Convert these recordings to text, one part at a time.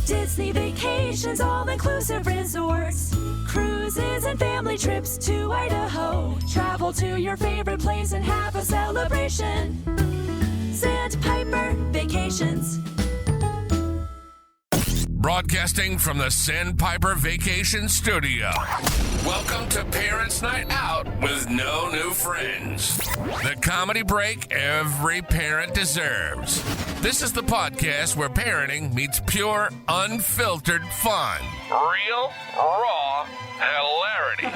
Disney vacations, all-inclusive resorts, cruises and family trips to Idaho. Travel to your favorite place and have a celebration. Sandpiper Vacations. Broadcasting from the Sandpiper Vacation Studio. Welcome to Parents' Night Out with no new friends. The comedy break every parent deserves. This is the podcast where parenting meets pure, unfiltered fun. Real, raw hilarity.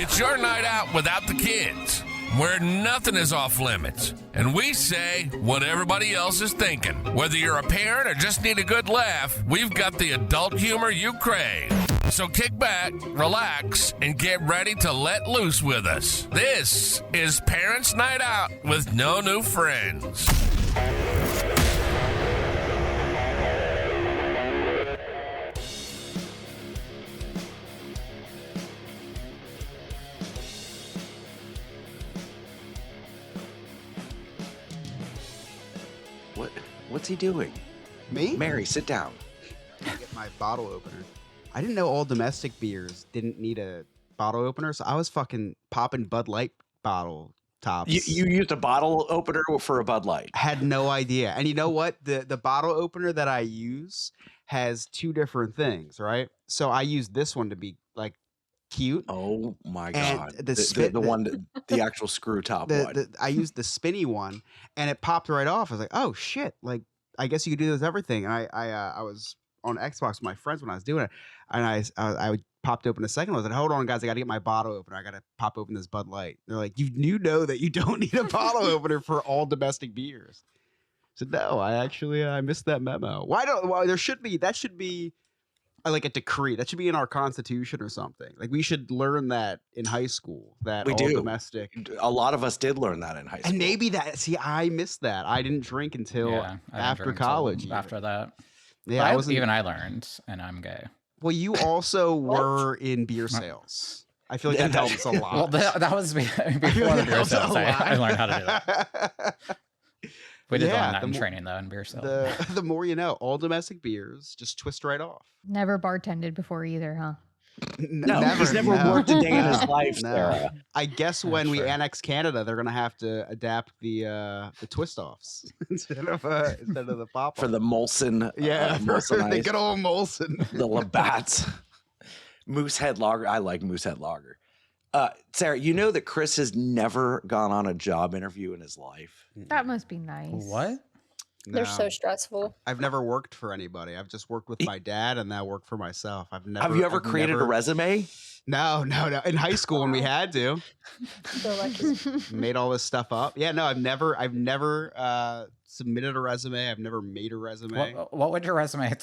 It's your night out without the kids, where nothing is off limits, and we say what everybody else is thinking. Whether you're a parent or just need a good laugh, we've got the adult humor you crave. So kick back, relax, and get ready to let loose with us. This is Parents' Night Out with no new friends. What's he doing? Me? Mary, sit down. Get my bottle opener. I didn't know all domestic beers didn't need a bottle opener, so I was fucking popping Bud Light bottle tops. You used a bottle opener for a Bud Light. Had no idea. And you know what? The bottle opener that I use has two different things, right? So I use this one to be like cute. Oh my And god! the Actual screw top one. I used the spinny one, and it popped right off. I was like, "Oh shit!" Like, I guess you could do this with everything. And I was on Xbox with my friends when I was doing it, and I popped open a second one. I was like, "Hold on, guys, I got to get my bottle opener. I got to pop open this Bud Light." They're like, "You know that you don't need a bottle opener for all domestic beers." I said, "No, I missed that memo. There should be that should be." Like a decree that should be in our constitution or something. Like we should learn that in high school. That We all do. domestic. A lot of us did learn that in high school. And maybe I missed that. I didn't drink until I didn't after drink until college. even. After that, Yeah, But I wasn't. even I learned, and I'm gay. Well, you also were in beer sales. I feel like that helps a lot. Well, that was before I feel the like that beer helps a sales. I lot. learned how to do that. We did Yeah, learn that the in mo- training, though, in beer sales. The more you know. All domestic beers just twist right off. Never bartended before either, huh? He's never worked a day in his life, Sarah. I guess when we Sure. annex Canada, they're gonna have to adapt the twist offs instead of the pop For the Molson, yeah, Molson the Ice, good old Molson. the Labatt's, Moosehead Lager. I like Moosehead Lager. Sarah, you know that Chris has never gone on a job interview in his life. That must be nice. What? They're No. so stressful. I've never worked for anybody. I've just worked with my dad and now work for myself. Have you ever created a resume? No. In high school when we had to, So lucky. made all this stuff up. Yeah, no, I've never submitted a resume. I've never made a resume. What would your resume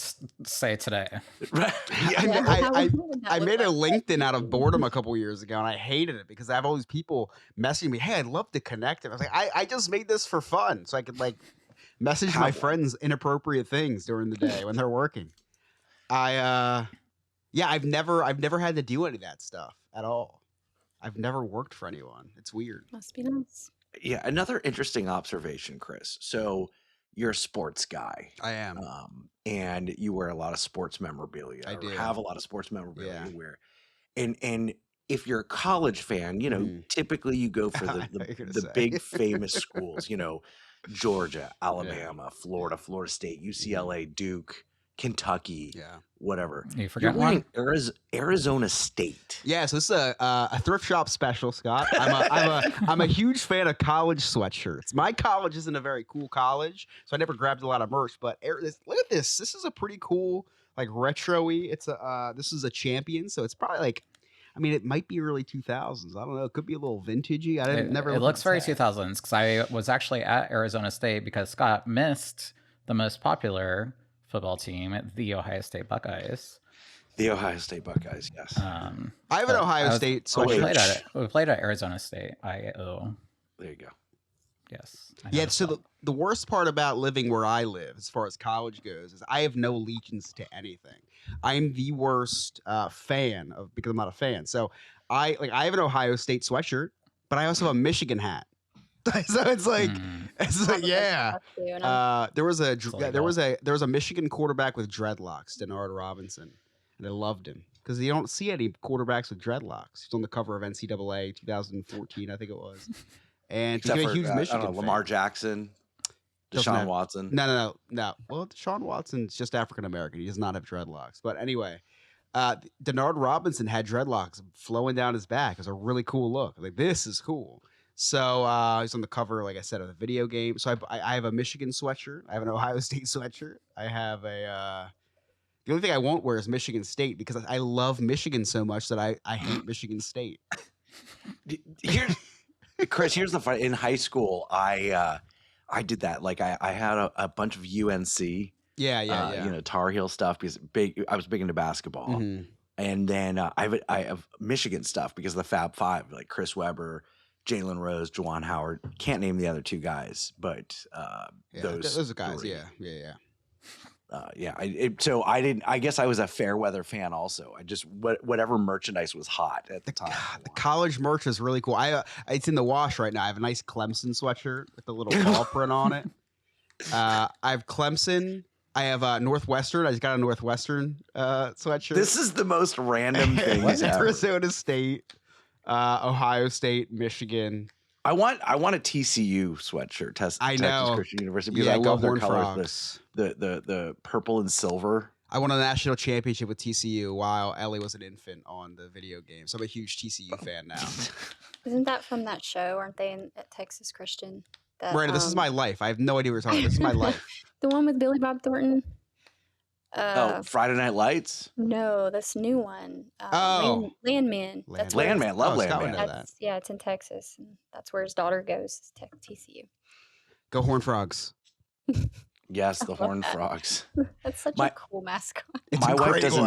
say today? I made a LinkedIn out of boredom a couple years ago, and I hated it because I have all these people messaging me, "Hey, I'd love to connect." And I was like, I just made this for fun, so I could like message my friends inappropriate things during the day when they're working. I've never had to do any of that stuff at all. I've never worked for anyone. It's weird. Must be nice. Yeah, another interesting observation, Chris. So you're a sports guy. I am. And you wear a lot of sports memorabilia. I or do. have a lot of sports memorabilia Yeah. you wear. And if you're a college fan, typically you go for I know what you're gonna the say. big famous schools, Georgia, Alabama, Florida State, UCLA, Duke, Kentucky, Yeah. whatever. You You're forgot one? wearing Arizona State. Yeah, so this is a thrift shop special, Scott. I'm a huge fan of college sweatshirts. My college isn't a very cool college, so I never grabbed a lot of merch. But look at this. This is a pretty cool, like retro-y. This is a Champion, so it's probably like, I mean, it might be early 2000s. I don't know. It could be a little vintagey. It looks very 2000s because I was actually at Arizona State because Scott missed the most popular football team at the Ohio State Buckeyes. The Ohio State Buckeyes, yes. I have an Ohio State sweatshirt. We played at Arizona State. IO. There you go. Yes. Yeah, so the worst part about living where I live, as far as college goes, is I have no allegiance to anything. I'm the worst fan of because I'm not a fan. So I have an Ohio State sweatshirt, but I also have a Michigan hat. So it's like, yeah. There was a Michigan quarterback with dreadlocks, Denard Robinson, and I loved him because you don't see any quarterbacks with dreadlocks. He's on the cover of NCAA 2014, I think it was, and Except he's for a huge Michigan fan. Lamar Jackson, Doesn't Deshaun have- Watson. No. Well, Deshaun Watson's just African American. He does not have dreadlocks. But anyway, Denard Robinson had dreadlocks flowing down his back. It was a really cool look. Like, this is cool. So he's on the cover, like I said, of the video game. So I have a Michigan sweatshirt. I have an Ohio State sweatshirt. I have a. The only thing I won't wear is Michigan State because I love Michigan so much that I hate Michigan State. Chris, here's the fun. In high school, I did that. Like I had a bunch of UNC, Yeah. Tar Heel stuff because I was big into basketball, Mhm. and then I have Michigan stuff because of the Fab Five, like Chris Webber, Jalen Rose, Juwan Howard. Can't name the other two guys, but Those guys. three. Yeah. So I didn't. I guess I was a fair weather fan. Also, I just whatever merchandise was hot at the time. The college merch is really cool. It's in the wash right now. I have a nice Clemson sweatshirt with the little ball print on it. I have Clemson. I have Northwestern. I just got a Northwestern sweatshirt. This is the most random thing ever. Arizona State, Ohio State, Michigan. I want a TCU sweatshirt. Texas Christian University because I go love their Horned colors. Frogs. The purple and silver. I won a national championship with TCU while Ellie was an infant on the video game. So I'm a huge TCU fan now. Isn't that from that show? Aren't they at Texas Christian? That, Miranda, this is my life. I have no idea what you're talking about. This is my life. The one with Billy Bob Thornton? Friday Night Lights. No, this new one. Landman. That's where Landman. Love Scott would Landman. know that. Yeah, it's in Texas. And that's where his daughter goes, TCU. Go Horned Frogs. Yes, the love Horned that. Frogs. That's such My- a cool mascot. It's My a wife great doesn't.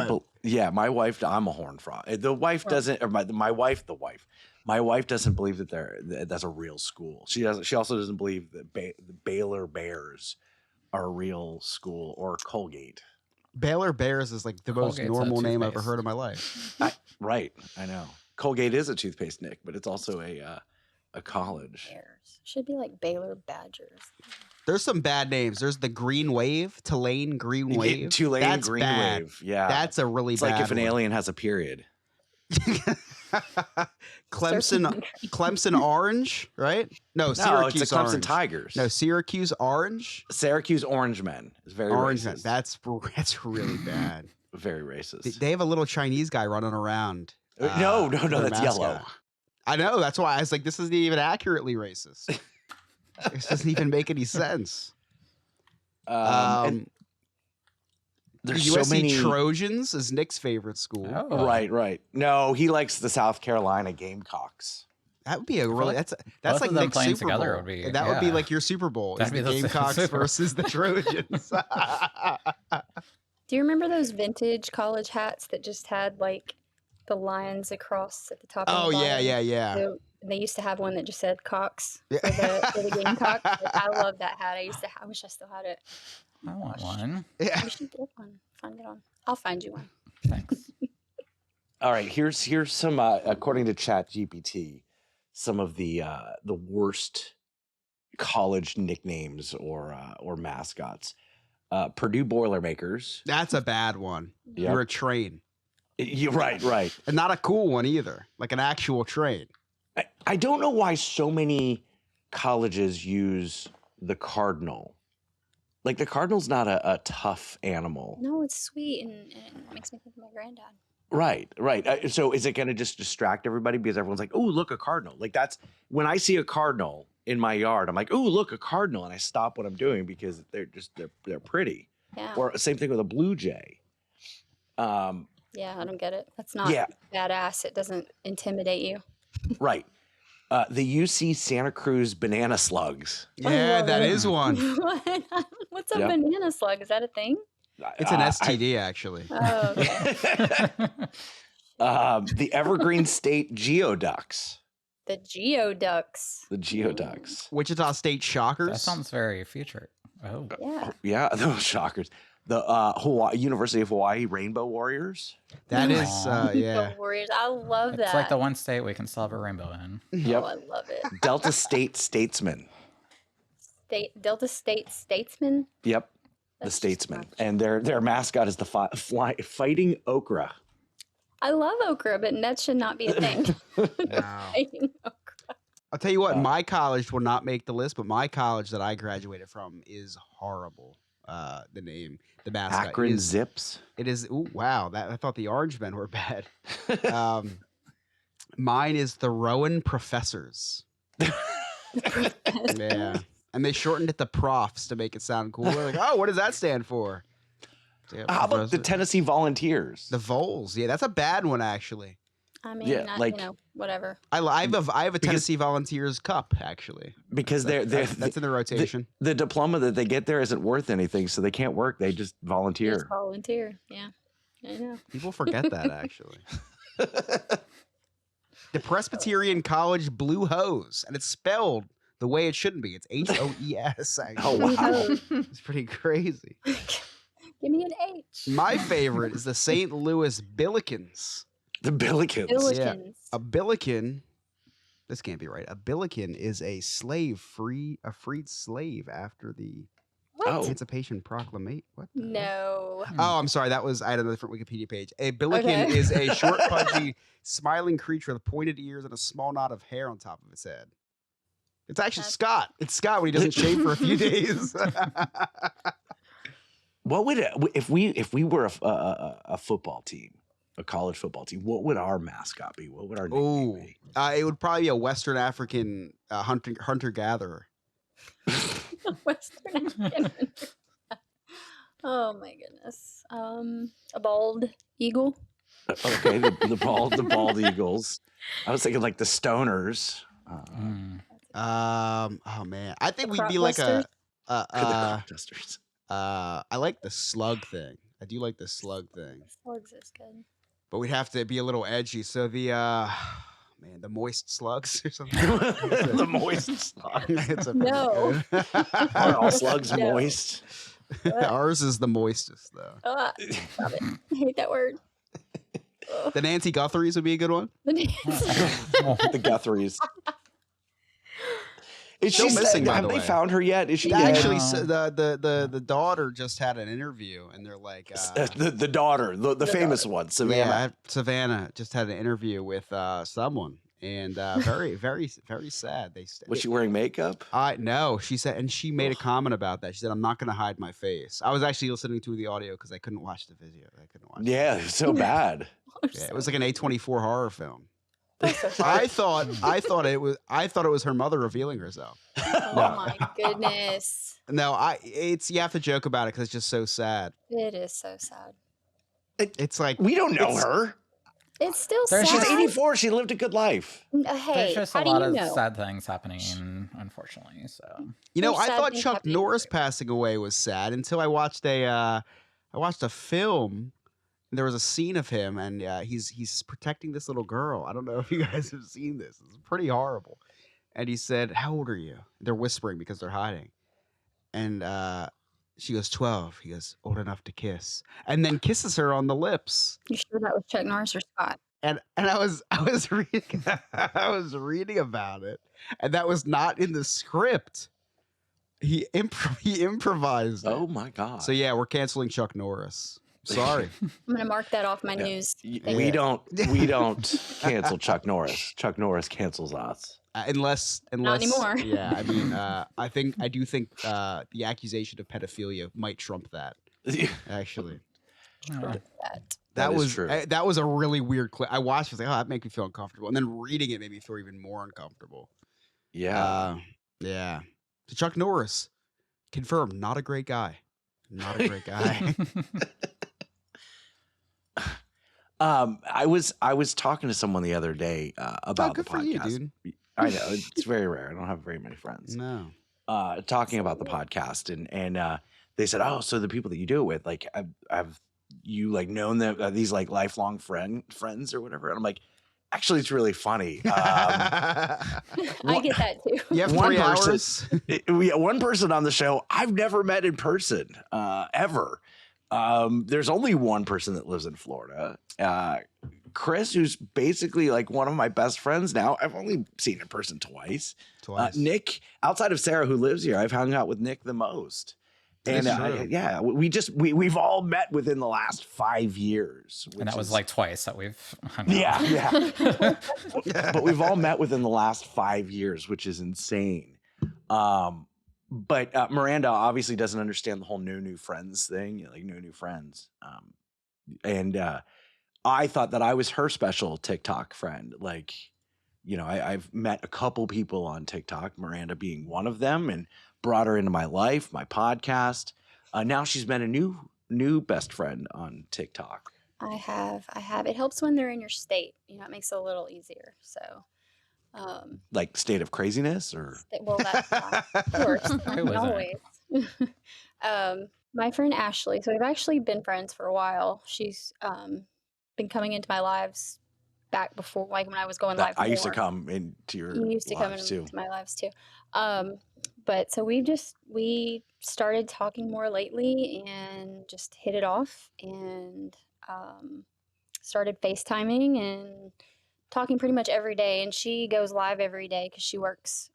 one. My wife. I'm a Horned Frog. The wife doesn't. Or my wife. The wife. My wife doesn't believe that's a real school. She doesn't. She also doesn't believe that the Baylor Bears are a real school or Colgate. Baylor Bears is like the most Colgate's a normal name I've ever toothpaste. heard in my life. Right. I know. Colgate is a toothpaste, Nick, but it's also a college. Bears. Should be like Baylor Badgers. There's some bad names. There's the Green Wave, Tulane Green Wave. Tulane That's Green bad. Wave. Yeah. That's a really it's bad like if an one. alien has a period. Clemson Orange, right? No, It's Syracuse the Clemson Orange. Tigers. No, Syracuse Orange. Syracuse Orange Men is very Orange. racist. That's really bad. Very racist. They have a little Chinese guy running around. No, their that's yellow. mascot. I know. That's why I was like, this isn't even accurately racist. This doesn't even make any sense. And The there's USC so many. Trojans is Nick's favorite school. Oh. Right. No, he likes the South Carolina Gamecocks. That would be a really like that's both like of them Nick's playing Super together Bowl. would be- That would be yeah. like your Super Bowl. That'd Is the be the Gamecocks Super Bowl. versus the Trojans. Do you remember those vintage college hats that just had like the lines across at the top? Oh and the yeah, bottom? yeah. So they used to have one that just said Cox Yeah. for the Gamecocks. Like, I love that hat. I wish I still had it. I want one. Yeah. We should get one. Find it on. I'll find you one. Thanks. All right, here's some according to ChatGPT, some of the worst college nicknames or mascots. Purdue Boilermakers. That's a bad one. Yep. You're a train. You're right. And not a cool one either. Like an actual train. I don't know why so many colleges use the cardinal. Like the cardinal's not a tough animal. No, it's sweet and it makes me think of my granddad. Right. So is it going to just distract everybody because everyone's like, "Oh, look, a cardinal!" Like that's when I see a cardinal in my yard, I'm like, "Oh, look, a cardinal," and I stop what I'm doing because they're pretty. Yeah. Or same thing with a blue jay. Yeah, I don't get it. That's not Yeah. badass. It doesn't intimidate you. Right. The UC Santa Cruz banana slugs. Yeah, love that it. is one. What? What's a Yep. banana slug? Is that a thing? It's an STD actually. Oh, okay. The Evergreen State Geoducks. The geoducks. The Geoducks. Wichita State Shockers. That sounds very future. Oh. Yeah. Yeah, those shockers. The University of Hawaii Rainbow Warriors. That is, Aw. yeah. The Warriors. I love that. It's like the one state we can still have a rainbow in. Yep. Oh, I love it. Delta State Statesman. Delta State Statesman. Yep. The That's just Statesman. much. And their mascot is the Fighting Okra. I love okra, but that should not be a thing. No. Fighting okra. I'll tell you what, my college will not make the list, but my college that I graduated from is horrible. The name, the mascot. Akron Zips. It is. Ooh, wow. I thought the Orange Men were bad. Mine is the Rowan Professors. Yeah. And they shortened it to Profs to make it sound cool. They're like, oh, what does that stand for? Yeah, How about the Professor. Tennessee Volunteers? The Vols? Yeah, that's a bad one actually. I mean, Yeah, not, like- whatever. I have a Tennessee Volunteers cup actually. Because That's in the rotation. the diploma that they get there isn't worth anything, so they can't work. They just Just volunteer. volunteer. Yeah. I know. People forget that actually. The Presbyterian College Blue Hose, and it's spelled the way it shouldn't be. It's HOES. Oh, wow. It's pretty crazy. Give me an H. My favorite is the St. Louis Billikens. The Billikens. Billikens. A billiken, this can't be right. A billiken is a freed slave after the What? Oh. Emancipation Proclamation. What? the hell? No. Oh, I'm sorry. I had a different Wikipedia page. A billiken Okay. is a short, pudgy, smiling creature with pointed ears and a small knot of hair on top of its head. It's actually That's- Scott. It's Scott when he doesn't shave for a few days. What would if we were a football team, a college football team? What would our mascot be? What would our nickname Ooh, be? it would probably be a Western African hunter gatherer. Western African. Oh my goodness. A bald eagle. Okay, the bald eagles. I was thinking like the Stoners. Mm. Oh man, I think The we'd be like Crop The Crop Dusters. I like the slug thing. I do like the slug thing, Slugs is good. but we'd have to be a little edgy. So the the moist slugs or something. The moist slug. It's a No. Are all slugs No. moist? Ours is the moistest though. Stop it. I hate that word. Ugh. The Nancy Guthries would be a good one. The Guthries. Is Still she missing, by have the they way. found her yet? Is she They dead? actually, No. the daughter just had an interview, and they're like, the daughter, the famous one, Savannah. yeah, Savannah just had an interview with someone, and very, very, very sad. Was she wearing makeup? No, she said, and she made a comment about that. She said, "I'm not going to hide my face." I was actually listening to the audio because I couldn't watch the video. I couldn't watch. Yeah, it's so bad. Yeah, it was like an A24 horror film. That's so sad. I thought it was her mother revealing herself. Oh my goodness. No, you have to joke about it because it's just so sad. It is so sad. It's like We don't know It's- her. It's still There's sad. She's 84. She lived a good life. Hey, There's just how a do lot you of know? sad things happening, unfortunately. So You know, There's I sad thought things Chuck happening Norris everywhere. passing away was sad until I watched a film. And there was a scene of him, and he's protecting this little girl. I don't know if you guys have seen this. It's pretty horrible. And he said, "How old are you?" They're whispering because they're hiding. And she goes, 12. He goes, "Old enough to kiss," and then kisses her on the lips. You sure that was Chuck Norris or Scott? And I was reading I was reading about it, and that was not in the script. He improvised it. Oh my God. So yeah, we're canceling Chuck Norris. Sorry. I'm gonna mark that off my Yeah. news. We don't cancel Chuck Norris. Chuck Norris cancels us. Unless anymore. Yeah, I mean, I do think the accusation of pedophilia might trump that. Actually, yeah. That is was true. that was a really weird clip. I watched. I was like, oh, that made me feel uncomfortable, and then reading it made me feel even more uncomfortable. Yeah. Yeah. So Chuck Norris, confirmed, not a great guy. Not a great guy. I was talking to someone the other day about good the for you, podcast. dude. I know it's very rare. I don't have very many friends. No. Talking about the podcast, and they said, "Oh, so the people that you do it with, like, have you like known them? Are these like lifelong friends or whatever?" And I'm like, "Actually, it's really funny." I get that too. You have One 3 person- hours. One person on the show I've never met in person ever, There's only one person that lives in Florida. Chris, who's basically like one of my best friends now. I've only seen in person twice. Nick, outside of Sarah, who lives here, I've hung out with Nick the most. And we've all met within the last 5 years. And that was like twice that we've hung out. Yeah. But we've all met within the last 5 years, which is insane. But Miranda obviously doesn't understand the whole no new friends thing, like no new friends. And I thought that I was her special TikTok friend. Like, you know, I've met a couple people on TikTok, Miranda being one of them, and brought her into my life, my podcast. Now she's been a new best friend on TikTok. I have. It helps when they're in your state. You know, it makes it a little easier. So, like state of craziness, or well, that's of course, not always. My friend Ashley. So we've actually been friends for a while. She's been coming into my lives back before, like when I was going live. I used to come into your You used to come into my lives too. But so we started talking more lately and just hit it off and started FaceTiming and talking pretty much every day. And she goes live every day because she works.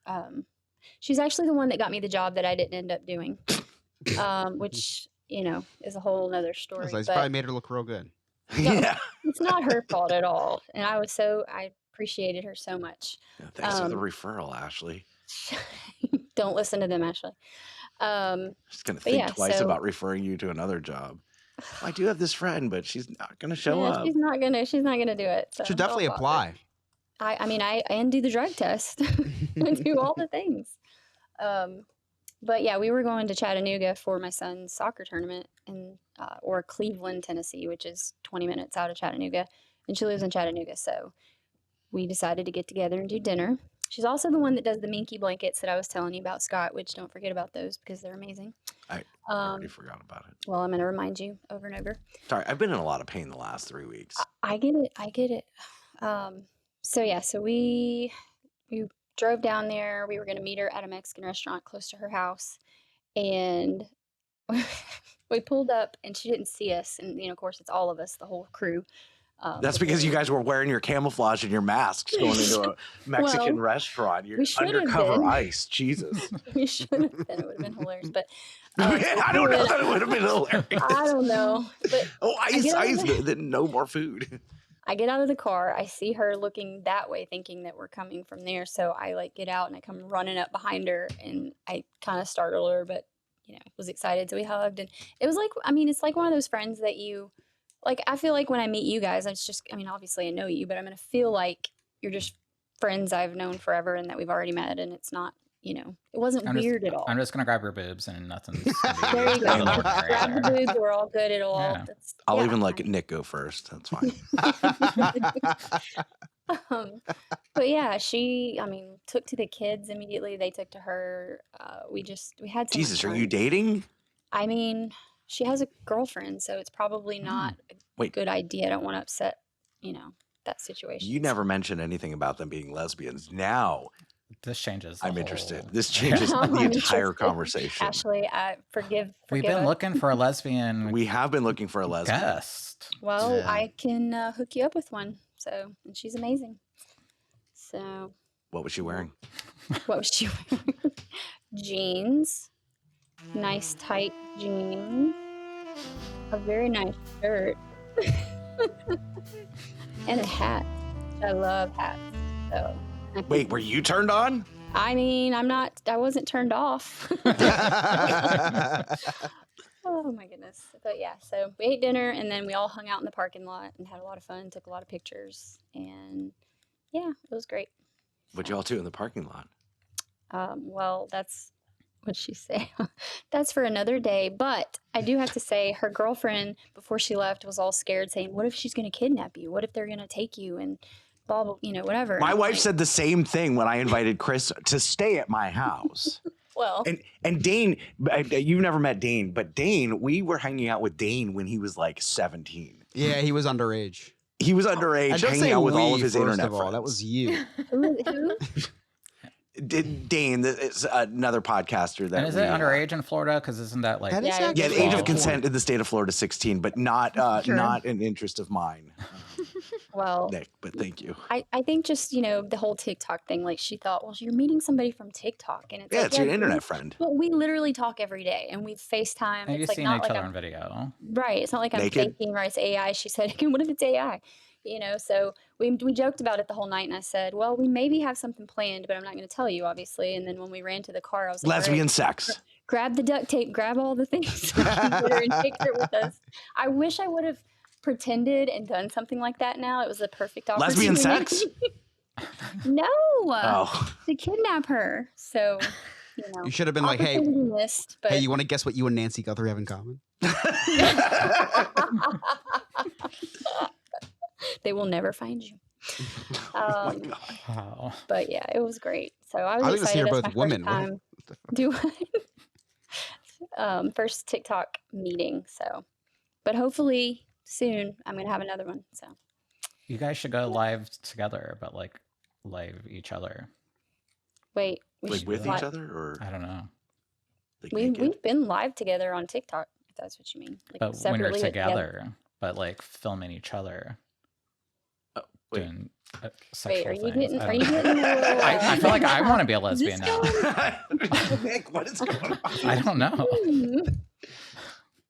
She's actually the one that got me the job that I didn't end up doing, which, you know, is a whole nother story. So probably made her look real good. Yeah. It's not her fault at all. And I appreciated her so much. Yeah, thanks for the referral, Ashley. Don't listen to them, Ashley. She's going to think twice about referring you to another job. I do have this friend, but she's not going to show up. She's not gonna do it. So should definitely apply. I mean, and do the drug test. I do all the things. But yeah, we were going to Chattanooga for my son's soccer tournament or Cleveland, Tennessee, which is 20 minutes out of Chattanooga. And she lives in Chattanooga. So we decided to get together and do dinner. She's also the one that does the Minky blankets that I was telling you about, Scott, which don't forget about those because they're amazing. I already forgot about it. Well, I'm going to remind you over and over. Sorry, I've been in a lot of pain the last 3 weeks. I get it. So we drove down there. We were going to meet her at a Mexican restaurant close to her house. And we pulled up and she didn't see us. And, you know, of course, it's all of us, the whole crew. That's because you guys were wearing your camouflage and your masks going into a Mexican restaurant. You're undercover ICE. Jesus. We should have been. It would have been hilarious. But I don't know that it would have been hilarious. I don't know. But ICE, then no more food. I get out of the car. I see her looking that way, thinking that we're coming from there. So I get out and I come running up behind her, and I kind of startled her, but was excited. So we hugged, and it was like, it's like one of those friends that you. Like, I feel like when I meet you guys, obviously I know you, but I'm going to feel like you're just friends I've known forever and that we've already met, and it's not, it wasn't weird at all. I'm just going to grab your boobs and nothing's there you go. Grab the boobs, we're all good at all. Yeah. I'll even let Nick go first. That's fine. But yeah, she, took to the kids immediately. They took to her. We had some Jesus, fun. are you dating? She has a girlfriend, so it's probably not a good idea. I don't want to upset, that situation. You never mentioned anything about them being lesbians. Now, this changes. I'm interested. This changes the entire conversation. Ashley, forgive We've been us. looking for a lesbian. We have been looking for a lesbian guest. Well, yeah. I can hook you up with one. So, and she's amazing. So. What was she wearing? Jeans. Nice tight jeans, a very nice shirt, and a hat. I love hats. So wait, were you turned on? I wasn't turned off. Oh my goodness. But yeah, so we ate dinner and then we all hung out in the parking lot and had a lot of fun, took a lot of pictures, and yeah, it was great. What'd you all do in the parking lot? Well, what'd she say? That's for another day. But I do have to say, her girlfriend, before she left, was all scared, saying, what if she's going to kidnap you? What if they're going to take you? And blah, blah, whatever. My wife said the same thing when I invited Chris to stay at my house. Well. And Dane, you've never met Dane, but Dane, we were hanging out with Dane when he was like 17. Yeah, he was underage. He was underage, hanging out with all of his internet friends. That was you. Who? Dane is another podcaster that And is it underage in Florida? Because isn't that like That is Yeah, actually Yeah, the age of 12? consent in the state of Florida is 16, but not Sure. not an interest of mine, Well, Nick. But thank you. I think just, the whole TikTok thing, like she thought, well, you're meeting somebody from TikTok. And it's Yeah, like, it's your but internet friend. But we literally talk every day and we FaceTime. Have you It's like seen not each like other I'm on video? right. It's not like I'm Naked? faking, right? It's AI. She said, what if it's AI? So we joked about it the whole night. And I said, well, we maybe have something planned, but I'm not going to tell you, obviously. And then when we ran to the car, I was like, all right, Lesbian sex. grab the duct tape, grab all the things, so we can get her and take her with us. I wish I would have pretended and done something like that now. It was the perfect opportunity. Lesbian sex? No, Oh, to kidnap her. So, You should have been like, hey, opportunity missed, but hey, you want to guess what you and Nancy Guthrie have in common? they will never find you. oh my God. Wow. But yeah, it was great. So I was I was gonna say excited. you're That's both my women. first time. Do first TikTok meeting. So, but hopefully soon I'm gonna have another one. So You guys should go live together, but like live each other. wait, we Like should with li- each other or I don't know. like We naked? we've been live together on TikTok. If that's what you mean, like But when you're separately but together, but like filming each other Wait. doing Wait, sexual are you things. getting? I Are don't you know. getting? A little, I feel like I want to be a Is this lesbian now. Nick, what is going on? I don't know.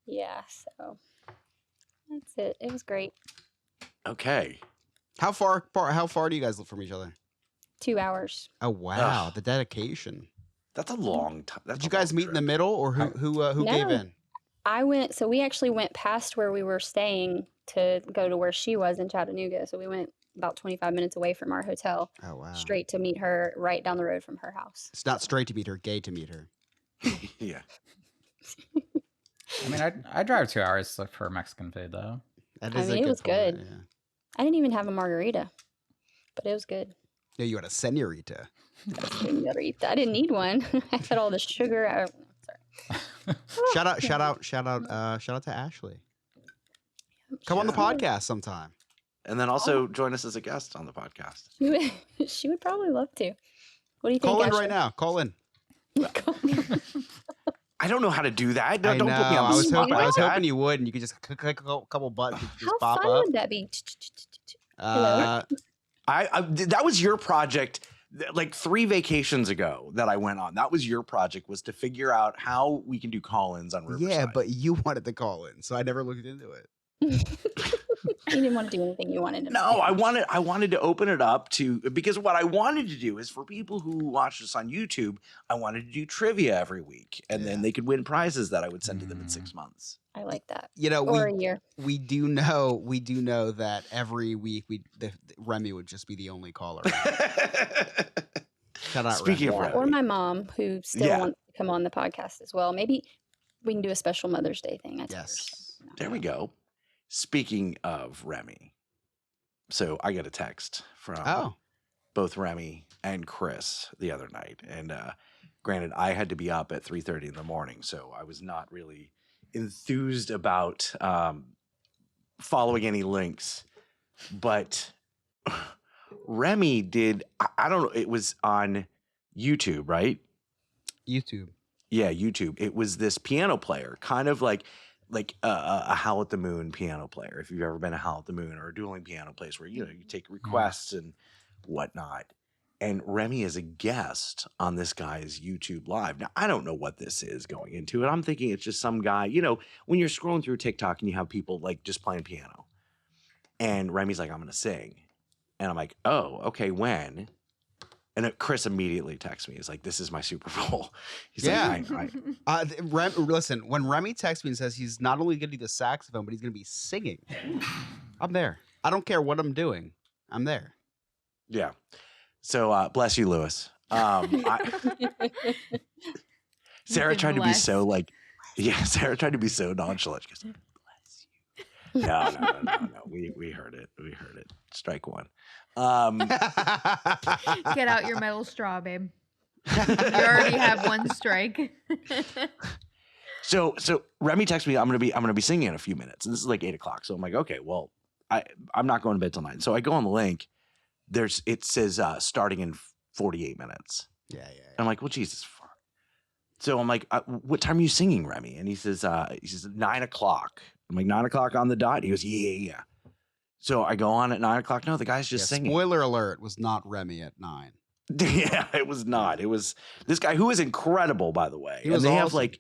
Yeah. So that's it. It was great. Okay. How far do you guys live from each other? 2 hours. Oh wow, Ugh. the dedication. That's a long time. Did you guys meet in the middle, or who gave No. in? I went. So we actually went past where we were staying to go to where she was in Chattanooga. So we went about 25 minutes away from our hotel, Oh wow. straight to meet her right down the road from her house. It's not straight to meet her, gay to meet her. Yeah. I mean, I drive 2 hours for Mexican food though. That I is a mean, it good was point, good. Yeah. I didn't even have a margarita, but it was good. Yeah, you had a senorita. I didn't need one. I had all the sugar. Sorry. Shout out to Ashley. Come on the Yeah. podcast sometime. And then also join us as a guest on the podcast. She would probably love to. What do you think? Call in Ashley? right now. Call in. I don't know how to do that. I Don't know. put me on I the was spot hoping, like that. you would, and you could just click a couple buttons. You could just How pop fun up. would that be? That was your project like 3 vacations ago that I went on. That was your project, was to figure out how we can do call-ins on Riverside. Yeah, but you wanted to call in, so I never looked into it. You didn't want to do anything you wanted to. No, I wanted to open it up to, because what I wanted to do is for people who watch us on YouTube, I wanted to do trivia every week, and then they could win prizes that I would send to them in 6 months. I like that. You know, Or a year. we do know that every week Remy would just be the only caller. Shout out Speaking Remy. of Or Remy, my mom, who still Yeah. wants to come on the podcast as well. Maybe we can do a special Mother's Day thing. I told her Yes. so. there we go. Speaking of Remy, so I got a text from Oh, both Remy and Chris the other night, and granted, I had to be up at 3:30 in the morning, so I was not really enthused about following any links, but Remy did. I don't know. It was on YouTube, right? YouTube. Yeah, YouTube. It was this piano player, kind of like a Howl at the Moon piano player. If you've ever been a Howl at the Moon or a dueling piano place, where you take requests and whatnot. And Remy is a guest on this guy's YouTube live. Now, I don't know what this is going into it. I'm thinking it's just some guy, when you're scrolling through TikTok and you have people like just playing piano. And Remy's like, I'm going to sing. And I'm like, oh, okay, when? And Chris immediately texts me. He's like, this is my Super Bowl. He's like, Listen, when Remy texts me and says he's not only going to do the saxophone, but he's going to be singing, I'm there. I don't care what I'm doing. I'm there. yeah. So bless you, Lewis. Sarah been tried to be blessed. so Sarah tried to be so nonchalant. She goes, bless you. No. We heard it. We heard it. Strike one. Get out your metal straw, babe. You already have one strike. So Remy texts me, I'm gonna be singing in a few minutes. And this is like 8:00. So I'm like, okay, well, I'm not going to bed till 9. So I go on the link. It says starting in 48 minutes. Yeah. I'm like, well, Jesus fuck. So I'm like, what time are you singing, Remy? And he says 9 o'clock. I'm like, 9 o'clock on the dot. He goes, yeah. So I go on at 9 o'clock. No, the guy's just singing. Spoiler alert, was not Remy at 9. Yeah, it was not. It was this guy who is incredible, by the way. He was and they have awesome.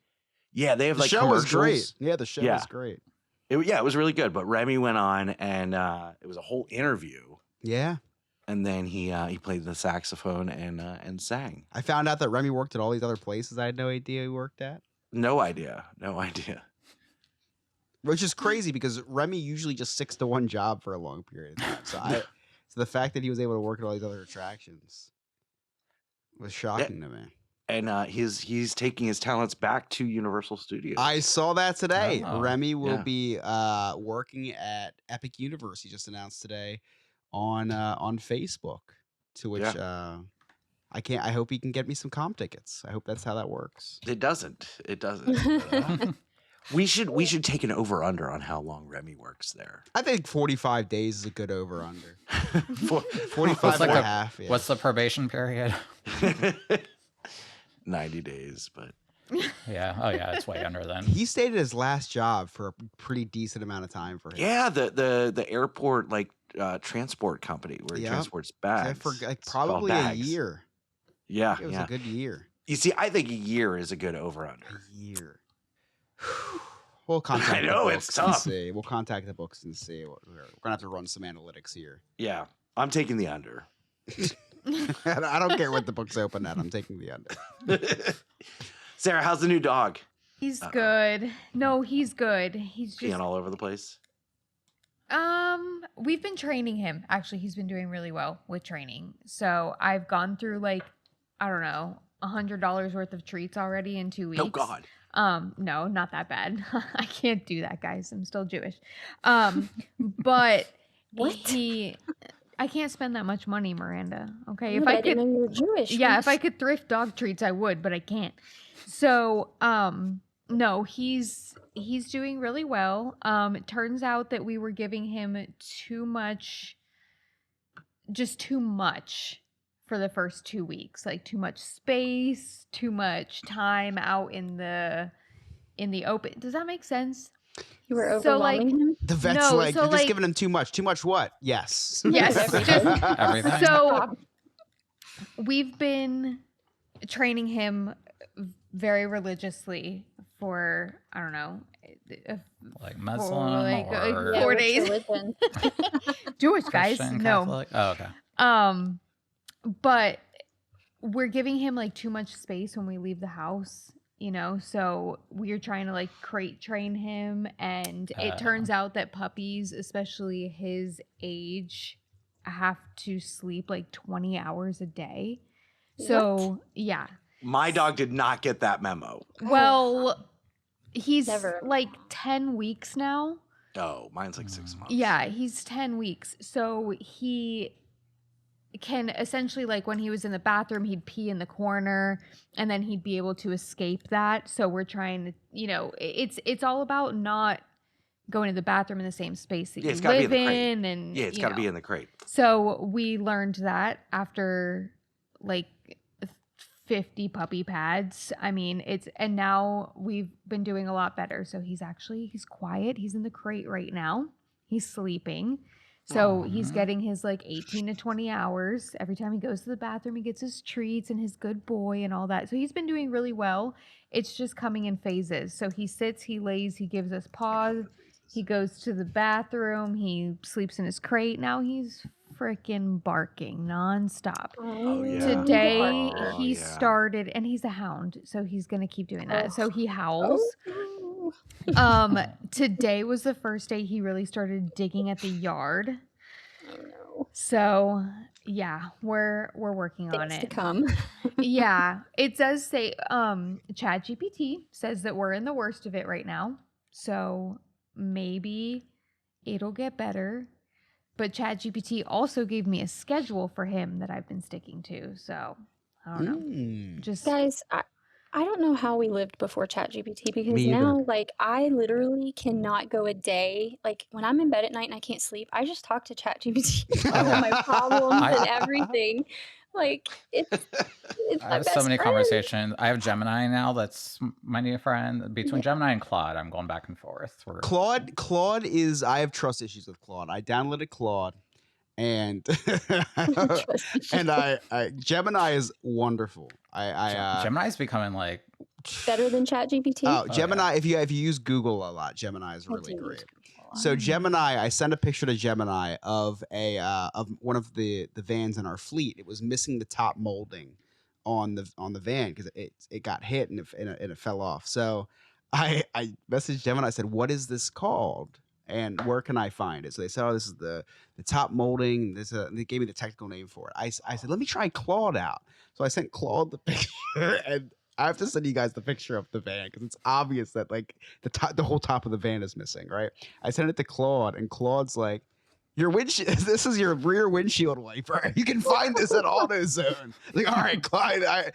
they have The like show was commercials. great. Yeah, the show was great. It was really good. But Remy went on and it was a whole interview. Yeah. And then he played the saxophone and sang. I found out that Remy worked at all these other places I had no idea he worked at. No idea. Which is crazy because Remy usually just sticks to one job for a long period of time. So the fact that he was able to work at all these other attractions was shocking to me. And he's taking his talents back to Universal Studios. I saw that today. Oh. Remy will be working at Epic Universe. He just announced today on Facebook. To which I hope he can get me some comp tickets. I hope that's how that works. It doesn't. But, we should take an over under on how long Remy works there. I think 45 days is a good over under. 45 What's and like a half. Yeah. What's the probation period? 90 days, but Yeah. Oh, yeah. It's way under then. He stayed at his last job for a pretty decent amount of time for him. yeah, the airport transport company where he Yep. transports Yeah, bags. for like It's called probably a bags. year. Yeah, It was yeah. a good year. You see, I think a year is a good over A under. year. We'll contact I know, the it's books and tough. see. We'll contact the books and see. We're gonna have to run some analytics here. Yeah, I'm taking the under. I don't care what the books open at. I'm taking the under. Sarah, how's the new dog? He's good. No, he's good. He's just Peeing all over the place. we've been training him. Actually, he's been doing really well with training. So I've gone through like, I don't know, $100 worth of treats already in 2 weeks. Oh God. No, not that bad. I can't do that, guys. I'm still Jewish. But What? I can't spend that much money, Miranda. Okay, Yeah, if but I didn't could, know you were Jewish. yeah, if I could thrift dog treats, I would, but I can't. So, no, he's doing really well. It turns out that we were giving him too much for the first 2 weeks, like too much space, too much time out in the open. Does that make sense? You were So, like- overwhelming him. The vet's No, like, so, you're just like- giving him too much. Too much what? Yes. Yes, just Everything. so we've been training him very religiously for, I don't know, Like for Muslim like, or Yeah, 4 which days. religion? Jewish guys, Christian, no. Catholic? Oh, okay. But we're giving him like too much space when we leave the house, so we're trying to like crate train him, and it turns out that puppies, especially his age, have to sleep like 20 hours a day. So yeah, My dog did not get that memo. well, he's Never. like 10 weeks now. Oh, mine's like 6 months. Yeah, he's 10 weeks. So he can essentially, like, when he was in the bathroom, he'd pee in the corner and then he'd be able to escape that. So we're trying to, it's all about not going to the bathroom in the same space that Yeah, it's you gotta be in live the crate. in. And Yeah, it's got to be in the crate. So we learned that after like 50 puppy pads. I mean, and now we've been doing a lot better. So he's quiet. He's in the crate right now. He's sleeping. So he's getting his like 18 to 20 hours. Every time he goes to the bathroom, he gets his treats and his good boy and all that. So he's been doing really well. It's just coming in phases. So he sits, he lays, he gives us paws. He goes to the bathroom. He sleeps in his crate. Now he's freaking barking nonstop. Oh, yeah. Today Oh, he yeah. started, and he's a hound, so he's gonna keep doing that. So he howls. Oh. Today was the first day he really started digging at the yard. Oh, no. So yeah, we're working on Things to it. come. Yeah, it does say ChatGPT says that we're in the worst of it right now. So maybe it'll get better. But ChatGPT also gave me a schedule for him that I've been sticking to. So I don't know. Just Guys, I don't know how we lived before ChatGPT because Me either. now, like, I literally cannot go a day. Like, when I'm in bed at night and I can't sleep, I just talk to ChatGPT about all my problems I- and everything. Like it's I my have so best many friend. conversations. I have Gemini now. That's my new friend. Between Gemini and Claude, I'm going back and forth. Claude is. I have trust issues with Claude. I downloaded Claude, and Trust issues. and I Gemini is wonderful. Gemini's becoming like Better than ChatGPT. Oh, yeah. Gemini. If you use Google a lot, Gemini is I really do great. use Google a lot. So Gemini, I sent a picture to Gemini of of one of the vans in our fleet. It was missing the top molding on the van because it got hit and it fell off. So I messaged Gemini. I said, "What is this called? And where can I find it?" So they said, "Oh, this is the top molding." They gave me the technical name for it. I said, "Let me try Claude out." So I sent Claude the picture, and I have to send you guys the picture of the van because it's obvious that like the whole top of the van is missing, right? I sent it to Claude, and Claude's like, "Your windshield. This is your rear windshield wiper. You can find this at AutoZone." Like, all right, Claude. I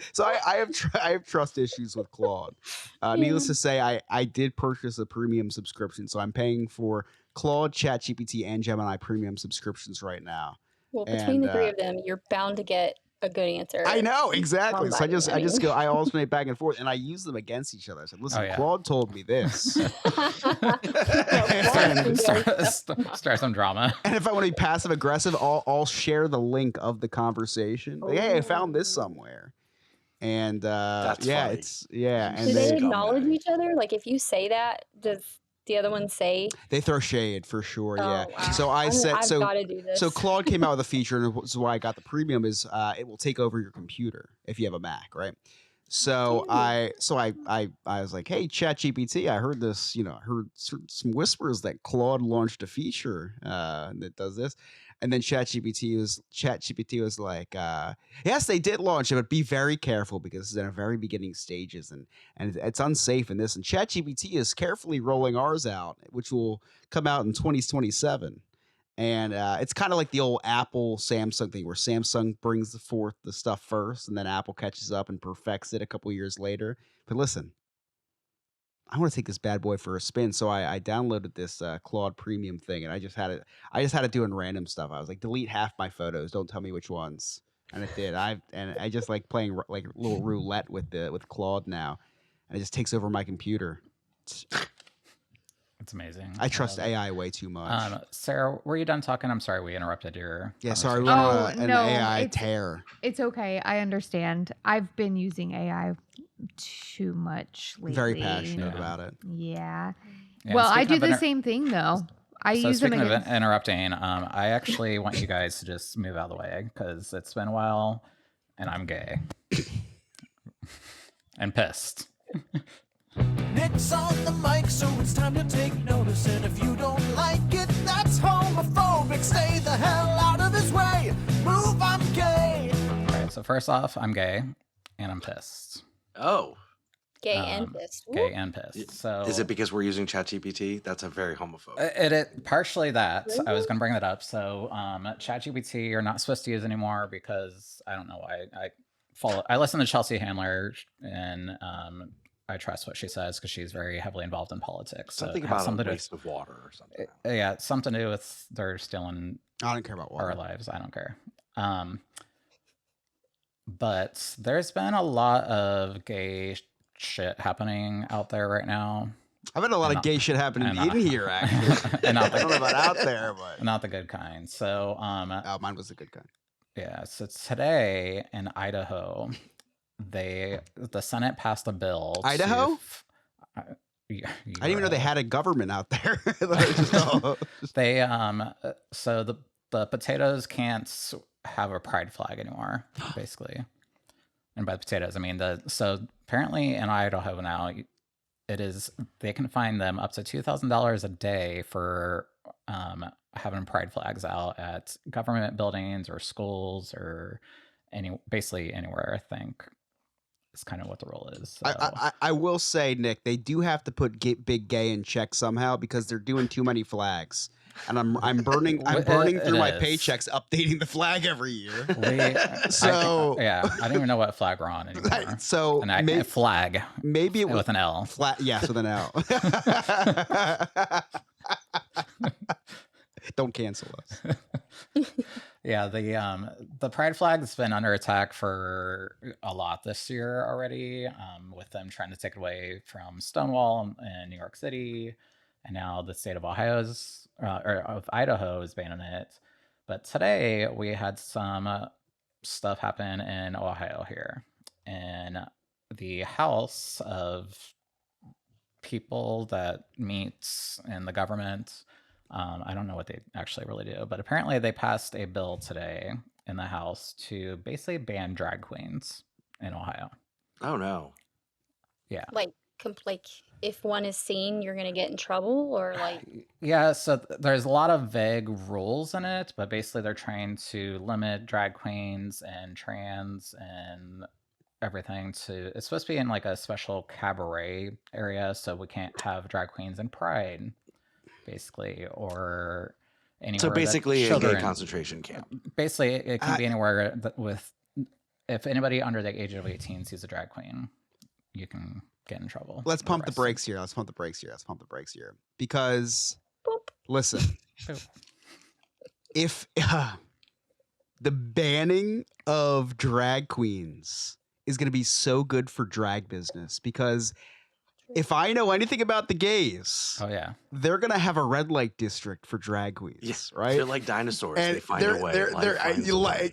have trust issues with Claude. Needless to say, I did purchase a premium subscription, so I'm paying for Claude, ChatGPT, and Gemini premium subscriptions right now. Well, between the three of them, you're bound to get a good answer. I know exactly. So I I alternate back and forth, and I use them against each other. I said, "Listen, Oh, yeah. Claude told me this." start some drama. And if I want to be passive aggressive, I'll share the link of the conversation. Like, hey, I found this somewhere. And That's yeah, funny. it's yeah. Do And they Come acknowledge back. each other? Like if you say that, does the other one say? they throw shade for sure. Yeah. Oh, wow. So I've got to do this. So Claude came out with a feature, and this is why I got the premium. Is it will take over your computer if you have a Mac, right? So I was like, hey, ChatGPT, I heard this, I heard some whispers that Claude launched a feature that does this, and then ChatGPT was like, yes, they did launch it, but be very careful because it's in a very beginning stages and it's unsafe in this. And ChatGPT is carefully rolling ours out, which will come out in 2027. And it's kind of like the old Apple Samsung thing where Samsung brings forth the stuff first and then Apple catches up and perfects it a couple years later. But listen, I want to take this bad boy for a spin. So I downloaded this Claude Premium thing and I just had it doing random stuff. I was like, delete half my photos. Don't tell me which ones. And it did. I just like playing like little roulette with Claude now. And it just takes over my computer. It's amazing. I trust AI way too much. Sarah, were you done talking? I'm sorry we interrupted your. Yeah, sorry, we conversation. went on an no, AI it's- tear. It's okay. I understand. I've been using AI too much lately. Very passionate Yeah. about it. Yeah. Yeah, Well, I speaking do of the same thing though. I So use them speaking of against. interrupting, I actually want you guys to just move out of the way because it's been a while, and I'm gay and pissed. Nick's on the mic, so it's time to take notice. And if you don't like it, that's homophobic. Stay the hell out of his way. Move, I'm gay. All right. So first off, I'm gay, and I'm pissed. Oh, Gay and pissed. Gay and pissed. So is it because we're using ChatGPT? That's a very homophobic. It partially that I was going to bring that up. So ChatGPT you're not supposed to use anymore because I don't know why. I listen to Chelsea Handler and I trust what she says because she's very heavily involved in politics. So Something it has about something a to waste of water or something. yeah, it's something to do with they're stealing I don't care about water. our lives. I don't care. But there's been a lot of gay shit happening out there right now. I've had a lot of gay shit happening in here, actually. And I not don't know the, about out there, but not the good kind. So oh, mine was the good kind. yeah, so today in Idaho, the Senate passed a bill. Idaho? I I didn't even know they had a government out there. They so the potatoes can't have a pride flag anymore, basically. And by potatoes, I mean so apparently in Idaho now, they can fine them up to $2,000 a day for having pride flags out at government buildings or schools or basically anywhere. I think is kind of what the rule is. So. I will say, Nick, they do have to put big gay in check somehow because they're doing too many flags. And I'm burning through my paychecks updating the flag every year. I don't even know what flag we're on anymore. So flag maybe it was with an L. Yes, with an L. Don't cancel us. Yeah, the pride flag's been under attack for a lot this year already, with them trying to take it away from Stonewall in New York City, and now the state of Idaho is banning it. But today we had some stuff happen in Ohio here, and the House of people that meets in the government. I don't know what they actually really do, but apparently they passed a bill today in the House to basically ban drag queens in Ohio. Oh no. Yeah. Like if one is seen, you're gonna get in trouble, or like. Yeah, so there's a lot of vague rules in it, but basically they're trying to limit drag queens and trans and everything to. It's supposed to be in like a special cabaret area, so we can't have drag queens in Pride, basically, or anywhere. So basically, a children, gay concentration camp. Basically, it can be anywhere with. If anybody under the age of 18 sees a drag queen, you can get in trouble. Let's pump the brakes here. Because, listen, if the banning of drag queens is going to be so good for drag business, because if I know anything about the gays, oh yeah, they're going to have a red light district for drag queens, Yes, right? They're like dinosaurs. And they find a way.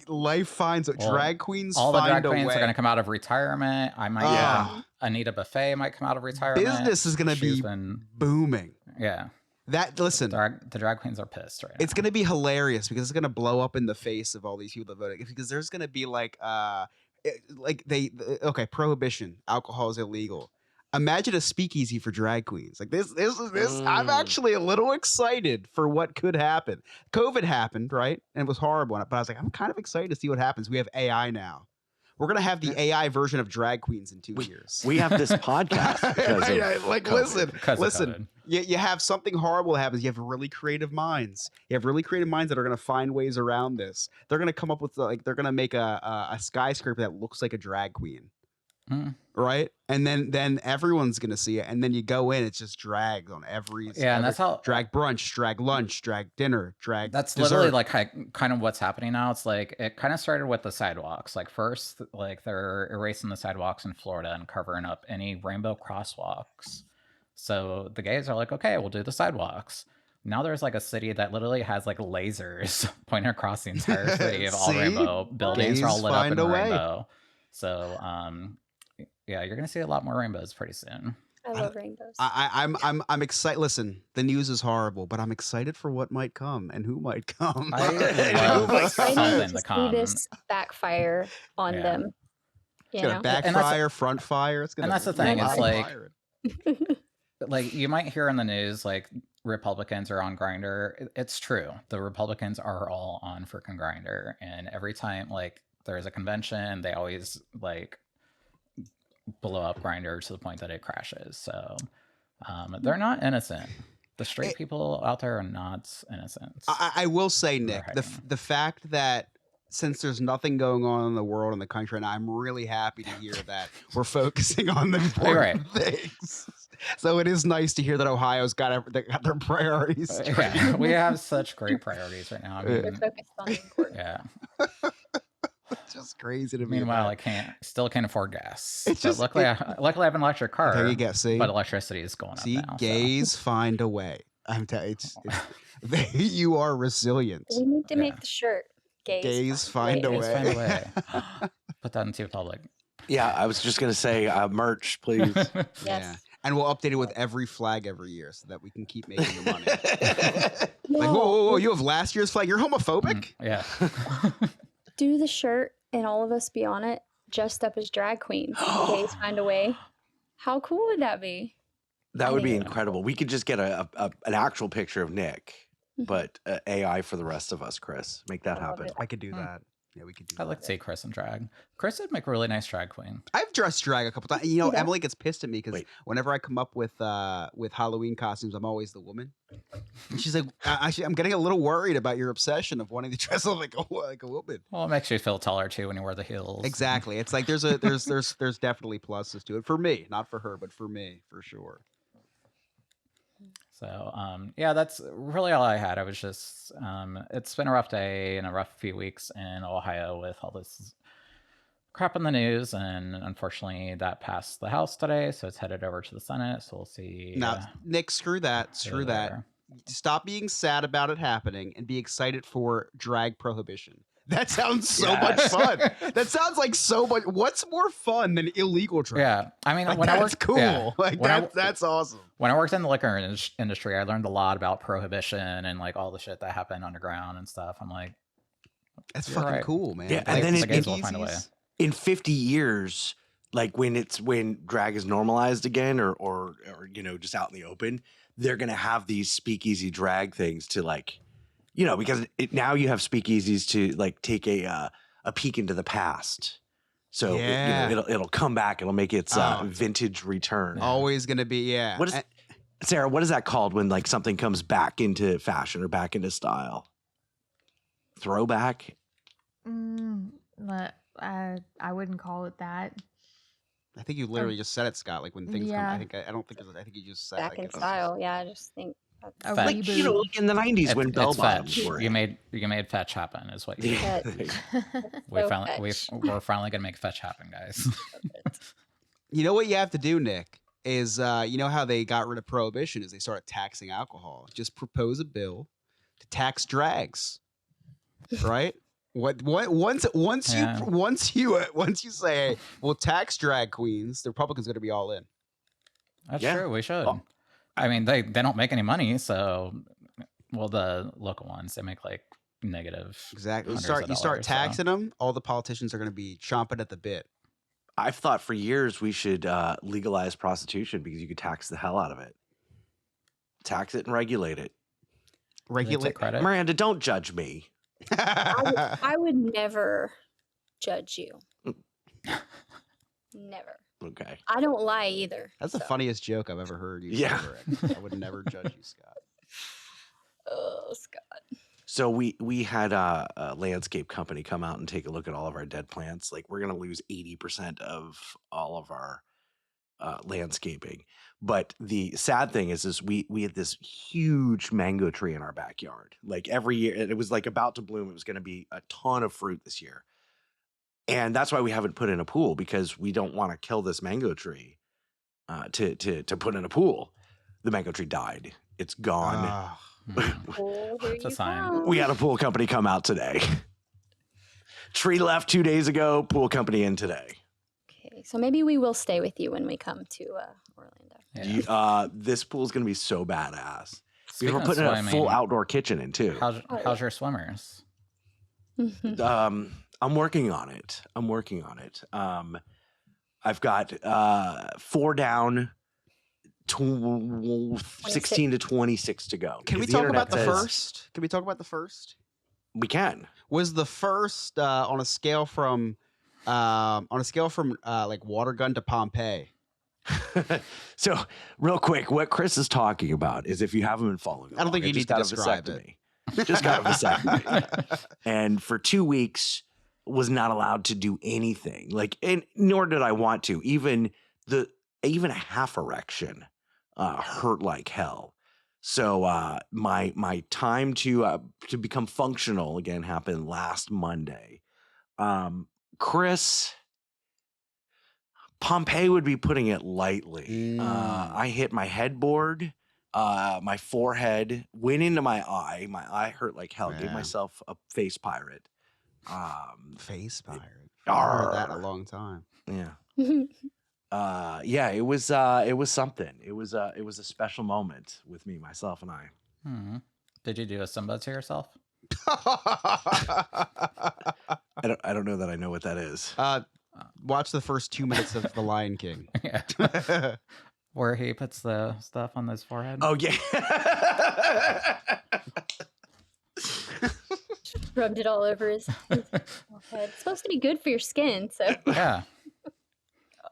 Life finds Well, drag queens all the find drag queens a way. are going to come out of retirement. I might Yeah. Anita Buffet might come out of retirement. Business is going to be booming. Yeah. Listen, the drag queens are pissed right now. it's going to be hilarious because it's going to blow up in the face of all these people that voted, because there's going to be prohibition, alcohol is illegal. Imagine a speakeasy for drag queens. Like this. I'm actually a little excited for what could happen. COVID happened, right? And it was horrible. But I was like, I'm kind of excited to see what happens. We have AI now. We're going to have the AI version of drag queens in 2 years. We have this podcast. Listen. You have something horrible happens. You have really creative minds. You have really creative minds that are going to find ways around this. They're going to come up with they're going to make a skyscraper that looks like a drag queen. Right, and then everyone's gonna see it, and then you go in, it's just drag on every and that's how drag brunch, drag lunch, drag dinner, drag. That's dessert. literally like kind of what's happening now. It's like it kind of started with the sidewalks. Like first, like they're erasing the sidewalks in Florida and covering up any rainbow crosswalks. So the gays are like, okay, we'll do the sidewalks. Now there's like a city that literally has like lasers pointing across the entire city of all rainbow buildings are all lit up in rainbow. So yeah, you're gonna see a lot more rainbows pretty soon. I love rainbows. I'm excited. Listen, the news is horrible, but I'm excited for what might come and who might come. I love something to see come. this backfire on them. It's gonna backfire, front fire. It's gonna. And that's the thing. It's like you might hear in the news like Republicans are on Grindr. It's true. The Republicans are all on freaking Grindr, and every time like there's a convention, they always like blow up Grindr to the point that it crashes. So they're not innocent. The straight people out there are not innocent. I will say, Nick, the fact that since there's nothing going on in the world and the country right now, I'm really happy to hear that we're focusing on the important things. So it is nice to hear that Ohio's got their priorities. Yeah, we have such great priorities right now. I mean, we're focused on the important. Yeah. It's just crazy to me. Meanwhile, I still can't afford gas. It's just luckily I have an electric car. There you go. See, but electricity is going up now. Gays find a way. I'm telling you, you are resilient. We need to make the shirt. Gays find a way. Put that into public. Yeah, I was just gonna say merch, please. Yes. Yeah. And we'll update it with every flag every year so that we can keep making the money. Like, whoa, you have last year's flag. You're homophobic? Yeah. Do the shirt and all of us be on it, dressed up as drag queens. Gays find a way. How cool would that be? That would be incredible. We could just get an actual picture of Nick, but AI for the rest of us, Chris. Make that happen. I could do that. Yeah, we could do that. I'd like to see Chris in drag. Chris would make a really nice drag queen. I've dressed drag a couple times. You know, Emily gets pissed at me because whenever I come up with Halloween costumes, I'm always the woman. And she's like, I'm getting a little worried about your obsession of wanting to dress up like a woman. Well, it makes you feel taller too when you wear the heels. Exactly. It's like there's definitely pluses to it for me, not for her, but for me, for sure. So yeah, that's really all I had. I was just it's been a rough day and a rough few weeks in Ohio with all this crap in the news, and unfortunately that passed the House today, so it's headed over to the Senate. So we'll see. Now, Nick, screw that. Screw that. there. Stop being sad about it happening and be excited for drag prohibition. That sounds so Yes. much fun. That sounds like so much. What's more fun than illegal drag? Yeah, I mean, Like, when I that's worked, cool. yeah, Like when I- that's awesome. when I worked in the liquor industry, I learned a lot about prohibition and like all the shit that happened underground and stuff. I'm like, That's You're fucking right. cool, man. Yeah, and Like, then the it- gays will find a way. speakeasies. In 50 years, like when drag is normalized again, or just out in the open, they're gonna have these speakeasy drag things to like, because now you have speakeasies to like take a peek into the past. So Yeah. it'll come back. It'll make its Oh. vintage return. Always gonna be, yeah. What is Sarah? What is that called when like something comes back into fashion or back into style? Throwback. But I wouldn't call it that. I think you literally just said it, Scott. Like when things come. Yeah. I don't think. I think you just said Back like, in it's- style. Yeah, I just think. A Fat- Like reboot. like in the 90s when bell it's bottoms fetch. were. You made fetch happen is what you did. Yeah. We're finally gonna make fetch happen, guys. You know what you have to do, Nick, is you know how they got rid of prohibition is they started taxing alcohol. Just propose a bill to tax drags, right? Once Yeah. you say, hey, we'll tax drag queens, the Republicans are going to be all in. That's Yeah. true. We should. Oh. I mean, they don't make any money, so the local ones they make like negative. Exactly. You hundreds of start dollars, so- taxing them, all the politicians are going to be chomping at the bit. I've thought for years we should legalize prostitution because you could tax the hell out of it. Tax it and regulate it. Do they Regulate. take credit. Miranda, don't judge me. I would never judge you. Never. Okay. I don't lie either. That's the so. funniest joke I've ever heard you Yeah. say, Rick. I would never judge you, Scott. Oh, Scott. So we had a landscape company come out and take a look at all of our dead plants. Like we're gonna lose 80% of all of our landscaping. But the sad thing is we had this huge mango tree in our backyard. Like every year, it was like about to bloom. It was gonna be a ton of fruit this year. And that's why we haven't put in a pool, because we don't want to kill this mango tree to put in a pool. The mango tree died. It's gone. Ah. Mhm. Oh, here It's a you sign. come. We had a pool company come out today. Tree left 2 days ago, pool company in today. Okay, so maybe we will stay with you when we come to Orlando. Yeah. This pool's going to be so badass. Speaking We're of putting a swimming, full outdoor kitchen in too. How's your swimmers? I'm working on it. I've got 4 down, 16 to 26 to go. Can we Because talk internet about the says- first? Can we talk about the first? We can. Was the first on a scale from like water gun to Pompeii? So, real quick, what Chris is talking about is, if you haven't been following, I don't think along, you I need just to got a describe it. vasectomy. Just got a vasectomy. And for 2 weeks was not allowed to do anything. Like, and nor did I want to. Even a half erection hurt like hell. So my time to become functional again happened last Monday. Chris, Pompeii would be putting it lightly. I hit my headboard, my forehead, went into my eye. My eye hurt like hell. Gave Yeah. myself a face pirate. Face pirate. I've heard that in a Arr. long time. Yeah. Yeah, it was something. It was a special moment with me, myself, and I. Did you do a Simba to yourself? I don't know that I know what that is. Watch the first 2 minutes of The Lion King. Yeah. Where he puts the stuff on his forehead. Oh yeah. Rubbed it all over his head. It's supposed to be good for your skin, so Yeah.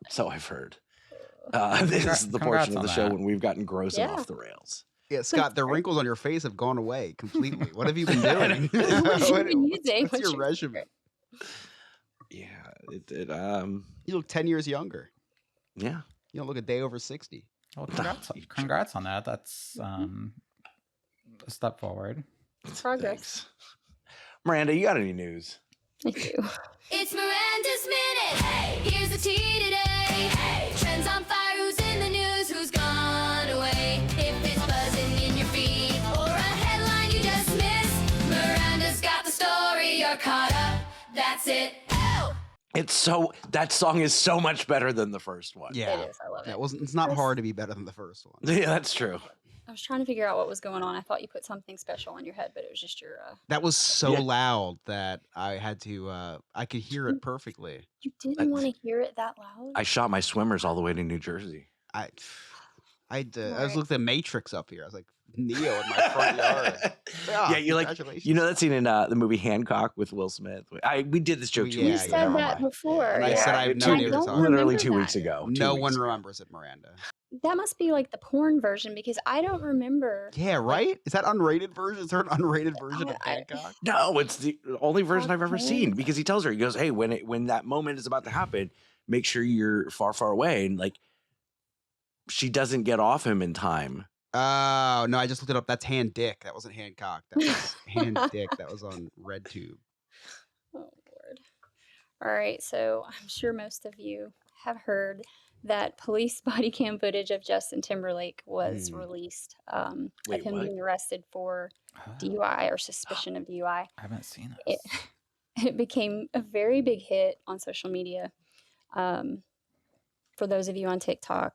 So I've heard. This is the Congrats portion of on the show that. when we've gotten gross and Yeah. off the rails. Yeah, Scott, the wrinkles on your face have gone away completely. What have you been doing? What have you been using? What's your your regimen? Yeah. You look 10 years younger. Yeah. You don't look a day over 60. Well, congrats on that. That's a step forward. Progress. Thanks. Miranda, you got any news? Thank you. It's Miranda's Minute. Hey, here's the tea today. Hey, trends on fire. Who's in the news? Who's gone away? If it's buzzing in your feed or a headline you just missed, Miranda's got the story. You're caught up. That's it. Oh! That song is so much better than the first one. Yeah, It is. I love it. it's not hard to be better than the first one. Yeah, that's true. I was trying to figure out what was going on. I thought you put something special on your head, but it was just your. That was so Yeah. loud that I had to. I could hear it perfectly. You didn't want to hear it that loud. I shot my swimmers all the way to New Jersey. I was Right. looking at Matrix up here. I was like Neo in my front yard. Yeah, you're like, congratulations. you know that scene in the movie Hancock with Will Smith? We did this joke 2 Yeah, you weeks said ago. never that mind. before. And I said I have no I idea what don't you're talking literally remember 2 weeks that. ago. No 2 one weeks ago. remembers it, Miranda. That must be like the porn version because I don't remember. Yeah, right? Is that unrated version? Is there an unrated version of I- Hancock? No, it's the only version I've ever Okay. seen because he tells her, he goes, hey, when that moment is about to happen, make sure you're far, far away. And like, she doesn't get off him in time. Oh, no, I just looked it up. That's Hand Dick. That wasn't Hancock. That was Hand Dick. That was on RedTube. Oh, Lord. All right. So I'm sure most of you have heard that police body cam footage of Justin Timberlake was released Wait, of him what? being arrested for DUI or suspicion of DUI. I haven't seen It, this. it became a very big hit on social media. For those of you on TikTok,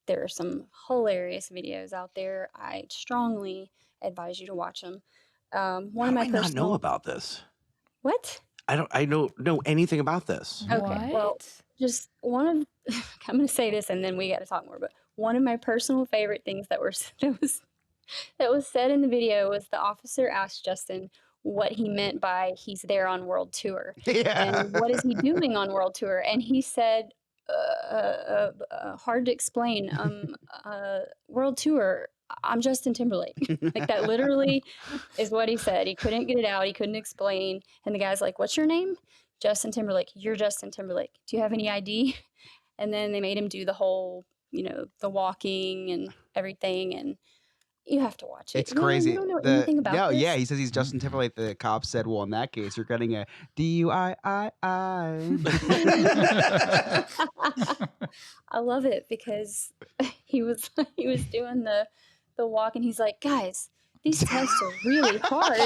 there are some hilarious videos out there. I strongly advise you to watch them. One of How my do I not personal know about this? what? I don't know anything about this. Okay, well, just one of I'm going to say this and then we got to talk more. But one of my personal favorite things that was said in the video was the officer asked Justin what he meant by he's there on world tour Yeah. and what is he doing on world tour, and he said hard to explain. World tour. I'm Justin Timberlake. Like that literally is what he said. He couldn't get it out. He couldn't explain. And the guy's like, "What's your name?" Justin Timberlake. You're Justin Timberlake. Do you have any ID? And then they made him do the whole, the walking and everything. And you have to watch it. It's Really? crazy. You don't know anything about this? Yeah, he says he's Justin Timberlake. The cop said, well, in that case, you're getting a DUI. I love it because he was doing the walk and he's like, guys, these tests are really hard.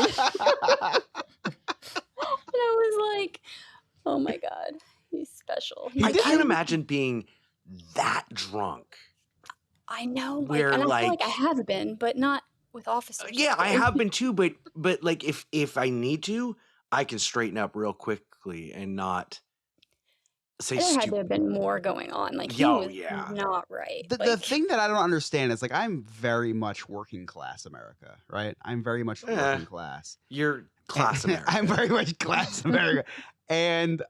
And I was like, oh my God, he's special. I can't imagine being that drunk. I know, Where, and I feel like- like I have been, but not with officers. Yeah, I have been too, but like if I need to, I can straighten up real quickly and not say There had to stupid. have been more going on. Like he Oh, was yeah. not right. The Like, thing that I don't understand is, like, I'm very much working class America, right? I'm very much working class. You're class America. I'm very much class America. And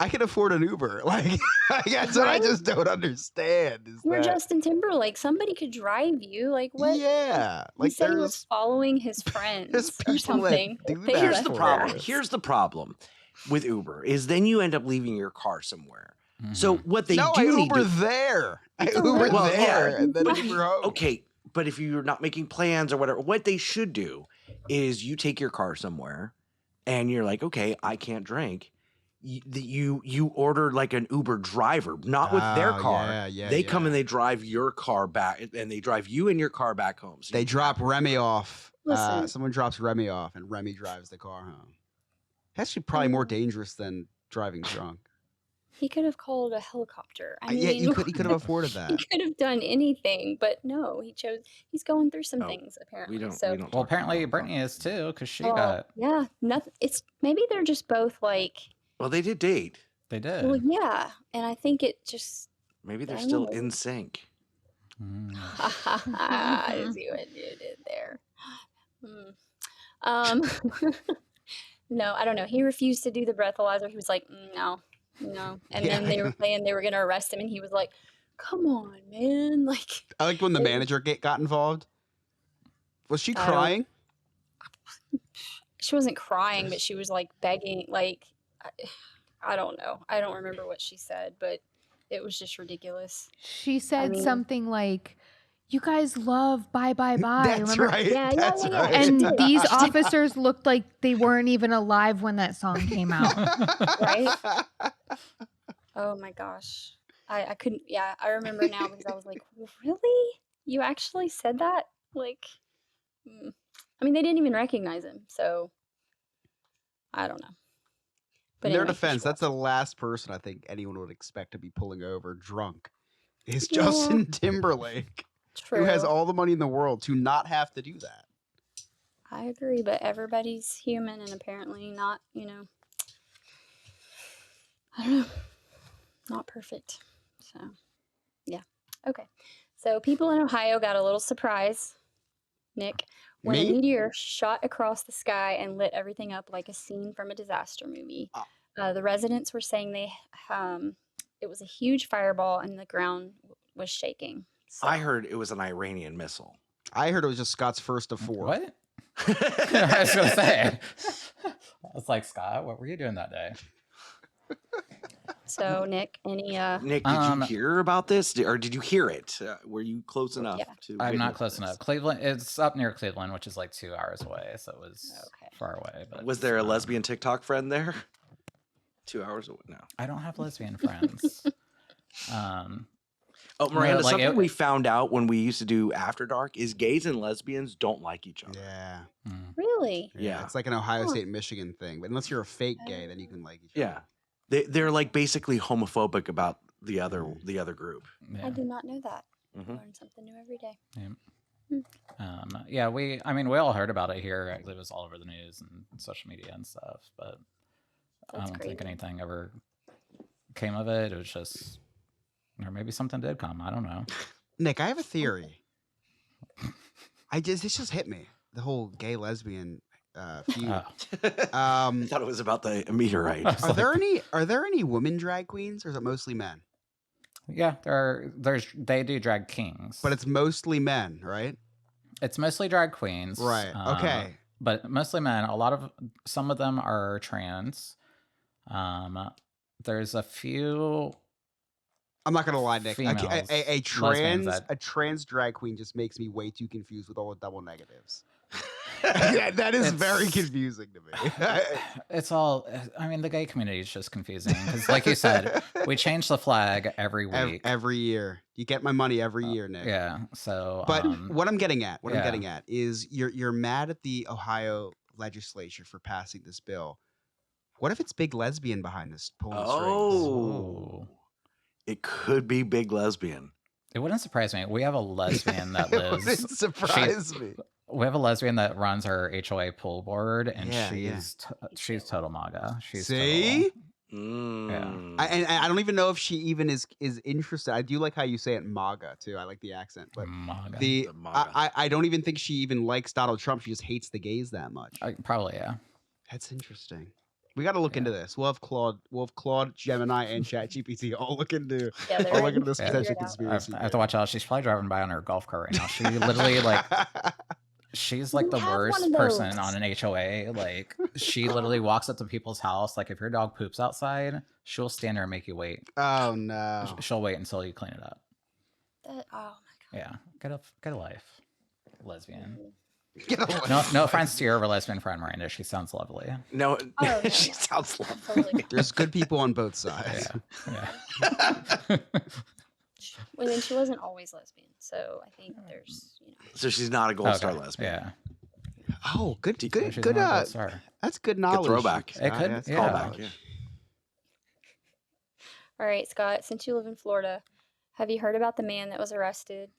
I can afford an Uber. Like, that's what I Right? just don't understand. Is you're that, Justin Timberlake. Somebody could drive you. Like what? Yeah. He Like, said he was there's following his friends there's or people that something. do They that Here's left the for problem. us. Here's the problem with Uber is then you end up leaving your car somewhere. So what they no, do I need Uber to there. I It's a Uber rental. Well, there yeah, and then but- Uber home. okay, but if you're not making plans or whatever, what they should do is you take your car somewhere and you're like, okay, I can't drink. You order like an Uber driver, not with their Oh, car. yeah, yeah, They come yeah. and they drive your car back, and they drive you and your car back home. So They you drop Remy off. Listen. Someone drops Remy off, and Remy drives the car home. That's actually probably more dangerous than driving drunk. He could have called a helicopter. I mean, Yeah, he could have afforded that. He could have done anything, but no, he chose. He's going through some Oh, things apparently. we don't. So we don't Well, talk apparently about Brittany is too, because she well, got. yeah, nothing. It's maybe they're just both like, Well, they did date. They did. well, yeah, and I think it just. Maybe they're I still know. in sync. Mm. I see what you did there. No, I don't know. He refused to do the breathalyzer. He was like, no. And Yeah. then they were saying they were going to arrest him, and he was like, come on, man. Like, I like when the It- manager got involved. Was she I don't- crying? she wasn't crying, but she was like begging. Like, I don't know. I don't remember what she said, but it was just ridiculous. She said mean- something like, "You guys love bye bye bye." That's Remember? right. Yeah, yeah, That's yeah, right. yeah. And did. these officers looked like they weren't even alive when that song came out. Right? Oh my gosh. I couldn't, yeah, I remember now because I was like, really? You actually said that? Like, I mean, they didn't even recognize him, so I don't know. But In their anyway, defense, sure. that's the last person I think anyone would expect to be pulling over drunk. Is Yeah. Justin Timberlake, True. who has all the money in the world to not have to do that. I agree, but everybody's human and apparently not, I don't know, not perfect. So, yeah. Okay. So people in Ohio got a little surprise, Nick, when Me? a meteor shot across the sky and lit everything up like a scene from a disaster movie. The residents were saying it was a huge fireball and the ground was shaking. So. I heard it was an Iranian missile. I heard it was just Scott's first of 4. What? I was gonna say. I was like, Scott, what were you doing that day? So, Nick, any Nick, did you hear about this, or did you hear it? Were you close enough to? I'm not witness close this? enough. Cleveland, it's up near Cleveland, which is like 2 hours away, so it was Okay. far away. But Was there a lesbian TikTok friend there? 2 hours away? No. I don't have lesbian friends. Oh, Miranda, like something we found out when we used to do After Dark is gays and lesbians don't like each other. Yeah. really? Yeah. It's like an Ohio Huh. State, Michigan thing. But unless you're a fake gay, then you can like each other. Yeah. They're like basically homophobic about the other group. Yeah. I did not know that. Mhm. Learn something new every day. Yeah, we all heard about it here. It was all over the news and social media and stuff, but I That's don't think crazy. anything ever came of it. It was just, or maybe something did come. I don't know. Nick, I have a theory. This just hit me. The whole gay lesbian feud. Oh. I thought it was about the meteorite. Are there any women drag queens, or is it mostly men? Yeah, they do drag kings, But it's mostly men, right? it's mostly drag queens, Right. Okay. but mostly men. Some of them are trans. There's a few. I'm not gonna lie, Nick. Females, A lesbians trans drag queen just makes me way too confused with all the double negatives. that is very confusing to me. It's all. I mean, the gay community is just confusing because, like you said, we change the flag every week. Every year, you get my money every year, Nick. Yeah. So, But what I'm getting at, yeah. is you're mad at the Ohio legislature for passing this bill. What if it's big lesbian behind this pulling the strings? Oh, it could be big lesbian. it wouldn't surprise me. We have a lesbian that It lives. wouldn't surprise me. We have a lesbian that runs our HOA pool board, and Yeah, she's total MAGA. She's See? Mm. I don't even know if she even is interested. I do like how you say it, MAGA too. I like the accent, but MAGA. The MAGA. I don't even think she even likes Donald Trump. She just hates the gays that much. Probably, yeah. That's interesting. We got to look into this. We'll have Claude, Gemini, and ChatGPT all look into Yeah, they're all look in. into this Yeah. potential Figure it out. conspiracy. I have to watch out. She's probably driving by on her golf cart right now. She literally like. She's like You the have one worst of person those. on an HOA. Like, she literally walks up to people's house. Like, if your dog poops outside, she'll stand there and make you wait. Oh no! She'll wait until you clean it up. Oh my god. Yeah, get a life, lesbian. Get away. No offense to your lesbian friend Miranda. She sounds lovely. No, Oh, no. she sounds lovely. Totally. There's good people on both sides. Yeah. Well, then she wasn't always lesbian, so I think there's, So she's not a gold star Okay, lesbian. Yeah. Oh, good. She's Good. not a gold That's star. good knowledge. throwback. Scott. It could- That's yeah. Callback. Yeah. All right, Scott, since you live in Florida, have you heard about the man that was arrested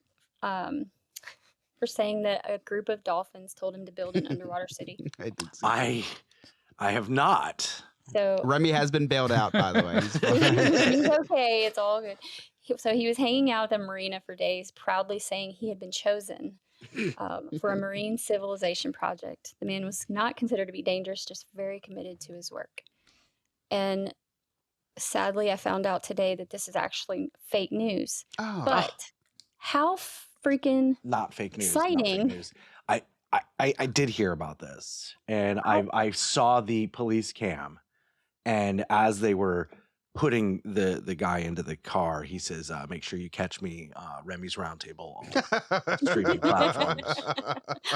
for saying that a group of dolphins told him to build an underwater city? I did see I have not. So that. Remy has been bailed out, by the way. He's he's okay. It's all good. So he was hanging out at the marina for days, proudly saying he had been chosen for a marine civilization project. The man was not considered to be dangerous, just very committed to his work. And sadly, I found out today that this is actually fake news. Oh, But how freaking Not fake news. not fake Exciting. news. I did hear about this, and I saw the police cam, and as they were putting the guy into the car, he says, "Make sure you catch me, Remy's Roundtable on streaming platforms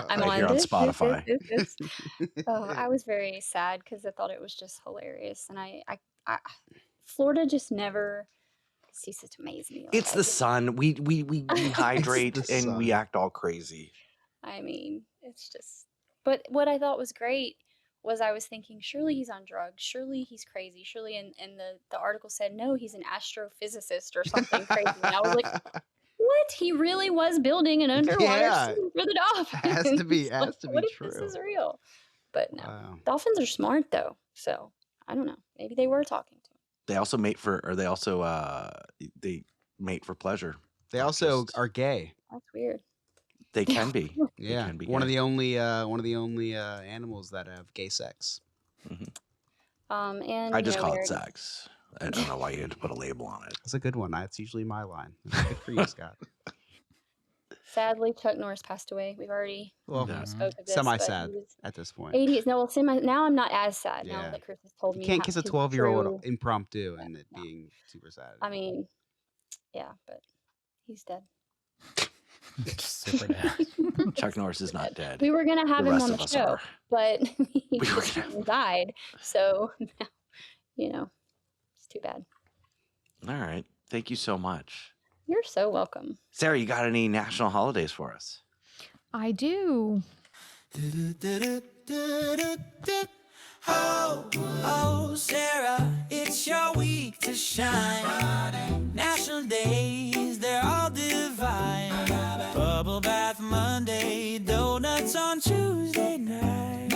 I'm right on here on this. Spotify." Oh, I was very sad because I thought it was just hilarious, and I Florida just never ceases to amaze me. It's the sun. We dehydrate the and we sun. act all crazy. I mean, it's just. But what I thought was great was I was thinking, surely he's on drugs, surely he's crazy, surely, and the article said no, he's an astrophysicist or something crazy, and I was like, what? He really was building an underwater Yeah. city for the dolphins. Has to be Like, what if true. this is real? But no, Wow. dolphins are smart though, so I don't know. Maybe they were talking to him. They also mate for, or they also they mate for pleasure. They not also just- are gay. That's weird. They can be. They Yeah, can be one of gay. the only animals that have gay sex. And I just call it Miranda- sex. I don't know why you had to put a label on it. That's a good one. That's usually my line. Good for you, Scott. Sadly, Chuck Norris passed away. We've already Well, Yeah. spoke of this. semi but sad he was at this point. 80. No, well, semi. Now I'm not as sad. Now Yeah. that Chris has told You me, can't how kiss a his 12-year-old true- impromptu and it being super sad. I mean, yeah, but he's dead. Just super dead. Chuck Norris is not dead. We were gonna have The him rest on of the us show, are. but he We were just died. So, now, it's too bad. All right. Thank you so much. You're so welcome. Sarah, you got any national holidays for us? I do. Oh, Sarah, it's your week to shine. National days, they're all divine. Bubble bath Monday, donuts on Tuesday night.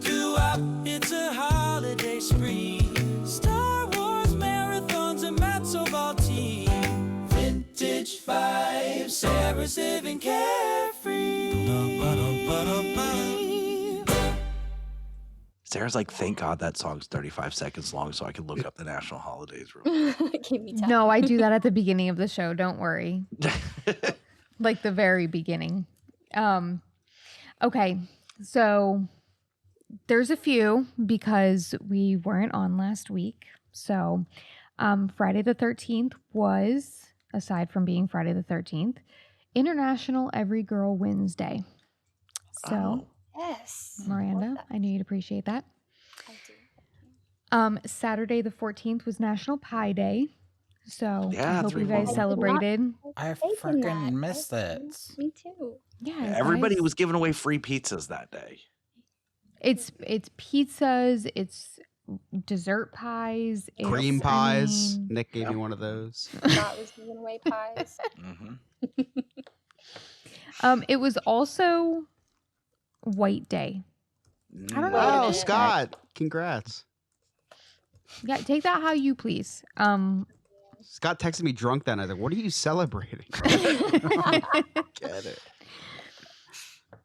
Do-wop, it's a holiday spree. Star Wars marathons and matzo ball tea. Vintage vibes, Sarah's living carefree. Sarah's like, thank God that song's 35 seconds long so I can look up the national holidays. Real Give me time. No, I do that at the beginning of the show. Don't worry. quick. Like the very beginning. Okay, so there's a few because we weren't on last week. So Friday the 13th was, aside from being Friday the 13th, International Every Girl Wins Day. So, Oh. Yes. I love Miranda, that. I knew you'd appreciate that. I do. Saturday the 14th was National Pie Day. So Yeah, I hope that's you right, guys Mom. celebrated. I Taken that. freaking missed it. Me too. Yeah, Everybody guys. was giving away free pizzas that day. It's pizzas, it's dessert pies, it's, Cream I pies. mean, Nick gave Yeah. me one of those. Scott was giving away pies. it was also White Day. I don't know. Wait a Oh, minute. Scott. Congrats. Yeah, take that how you please. Scott texted me drunk that night. I was like, what are you celebrating? Get it.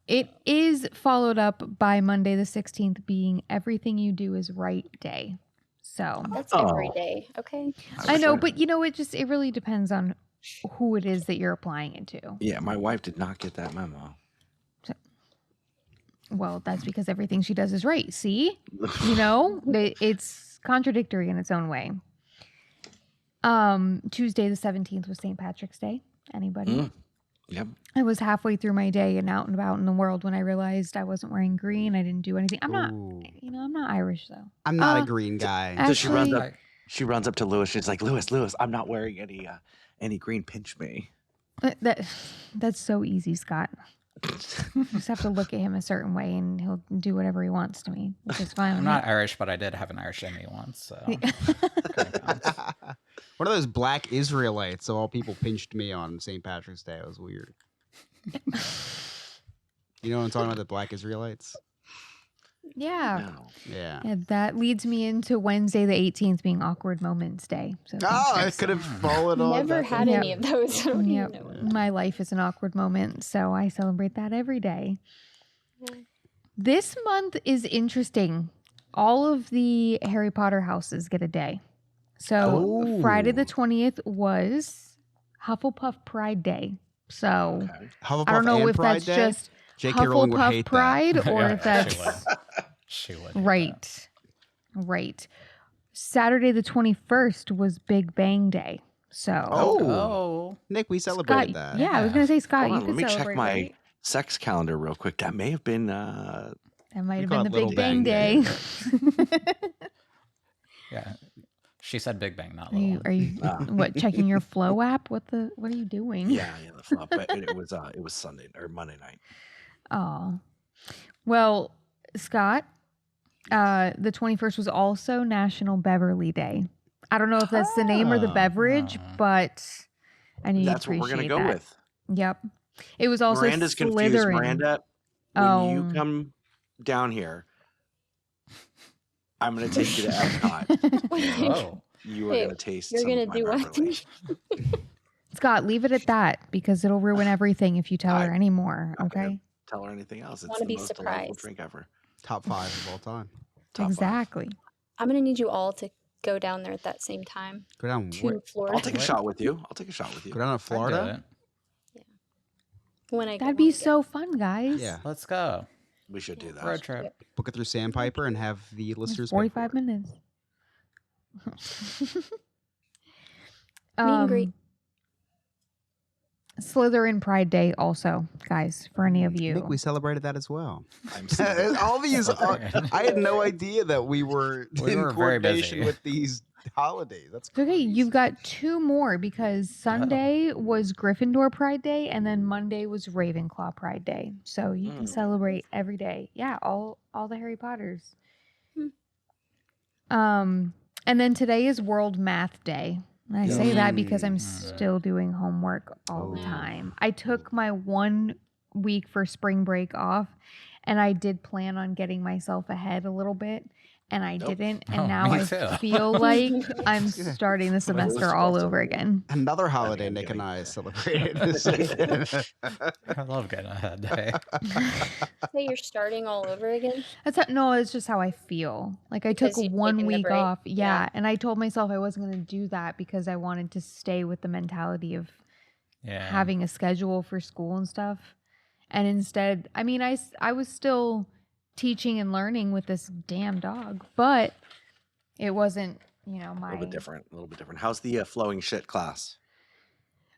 It is followed up by Monday the 16th being Everything You Do Is Right Day. So That's every Oh. day. Okay. I know, but it really depends on who it is that you're applying it to. Yeah, my wife did not get that memo. Well, that's because everything she does is right. See? It's contradictory in its own way. Tuesday the 17th was St. Patrick's Day. Anybody? Mm. Yep. I was halfway through my day and out and about in the world when I realized I wasn't wearing green. I didn't do anything. I'm not, Ooh. I'm not Irish though. I'm not Uh, a green guy. So she runs Actually- up. She runs up to Lewis. She's like, Lewis, I'm not wearing any green. Pinch me. That's so easy, Scott. You just have to look at him a certain way and he'll do whatever he wants to me, which is fine. I'm with not me. Irish, but I did have an Irish in me once, so One of those black Israelites, so all people pinched me on St. Patrick's Day. It was weird. You know what I'm talking about, the black Israelites? Yeah. No. Yeah. Yeah, that leads me into Wednesday the 18th being Awkward Moments Day. So Oh, I could have fallen on Never that. had Yep. any of those. I don't Yep. even know what My life is an awkward moment, so I celebrate that every day. This month is interesting. All of the Harry Potter houses get a day. So Oh. Friday the 20th was Hufflepuff Pride Day. So Okay. Hufflepuff I don't know and if Pride that's Day? just J.K. Rowling would Hufflepuff hate Pride or Yeah, if that's she would. She would hate that. right. Right. Saturday the 21st was Big Bang Day. So Oh. Nick, we Scott, celebrated that. yeah, I was Yeah. gonna say Scott, Hold you on, let could me check celebrate, my right? sex calendar real quick. That may have been That might We have call been the it Little Big Bang, Bang Day. Yeah. She said Big Bang, not Are you little. what checking your flow app? What are you doing? yeah, the flop. But it was Sunday or Monday night. Oh. Well, Scott, the 21st was also National Beverly Day. I don't know if that's the name or the Oh. beverage, but I need That's to what we're appreciate gonna go that. with. Yep. It was also Miranda's confused. Slytherin. Miranda, when you Oh. come down here, I'm gonna take you to Epcot. Oh. You are Wait, gonna taste you're some gonna of my do what? Beverly. Scott, leave it at that because it'll ruin everything if you tell her I'm anymore, not gonna okay? tell her anything else. It's Wanna the be most delightful surprised. drink ever. Top 5 of all time. Top 5. Exactly. I'm gonna need you all to go down there at that same time Go down. to Florida I'll take a shot with you. I'll take a shot with you. Go down to I'd do Florida. it. when I That'd when be we get so fun, guys. Yeah. Let's go. We should do that. Road trip. Book it through Sandpiper and have the It's listeners. 45 minutes. Meet and greet. Slytherin Pride Day also, guys, for any of I you. think we celebrated that as well. I'm sorry. All these, I had no idea that we were We in were very coordination busy. with these holidays. That's It's okay, crazy. you've got 2 more because Sunday was Gryffindor Pride Day and then Monday was Ravenclaw Pride Day. So you can celebrate every day. Yeah, all the Harry Potters. And then today is World Math Day. And I say that because I'm still doing homework all the time. I took my 1 week for spring break off and I did plan on getting myself ahead a little bit and I didn't. And Oh, now me I too. feel like I'm starting the semester all over again. Another holiday I'm Nick and getting I there. celebrated this weekend. I love getting ahead day. say you're starting all over again. No, it's just how I feel. Like I took Because you've 1 taken the week break? off. Yeah. Yeah. And I told myself I wasn't going to do that because I wanted to stay with the mentality of Yeah. having a schedule for school and stuff. And instead, I mean, I was still teaching and learning with this damn dog, but it wasn't, A my. little bit different. How's the flowing shit class?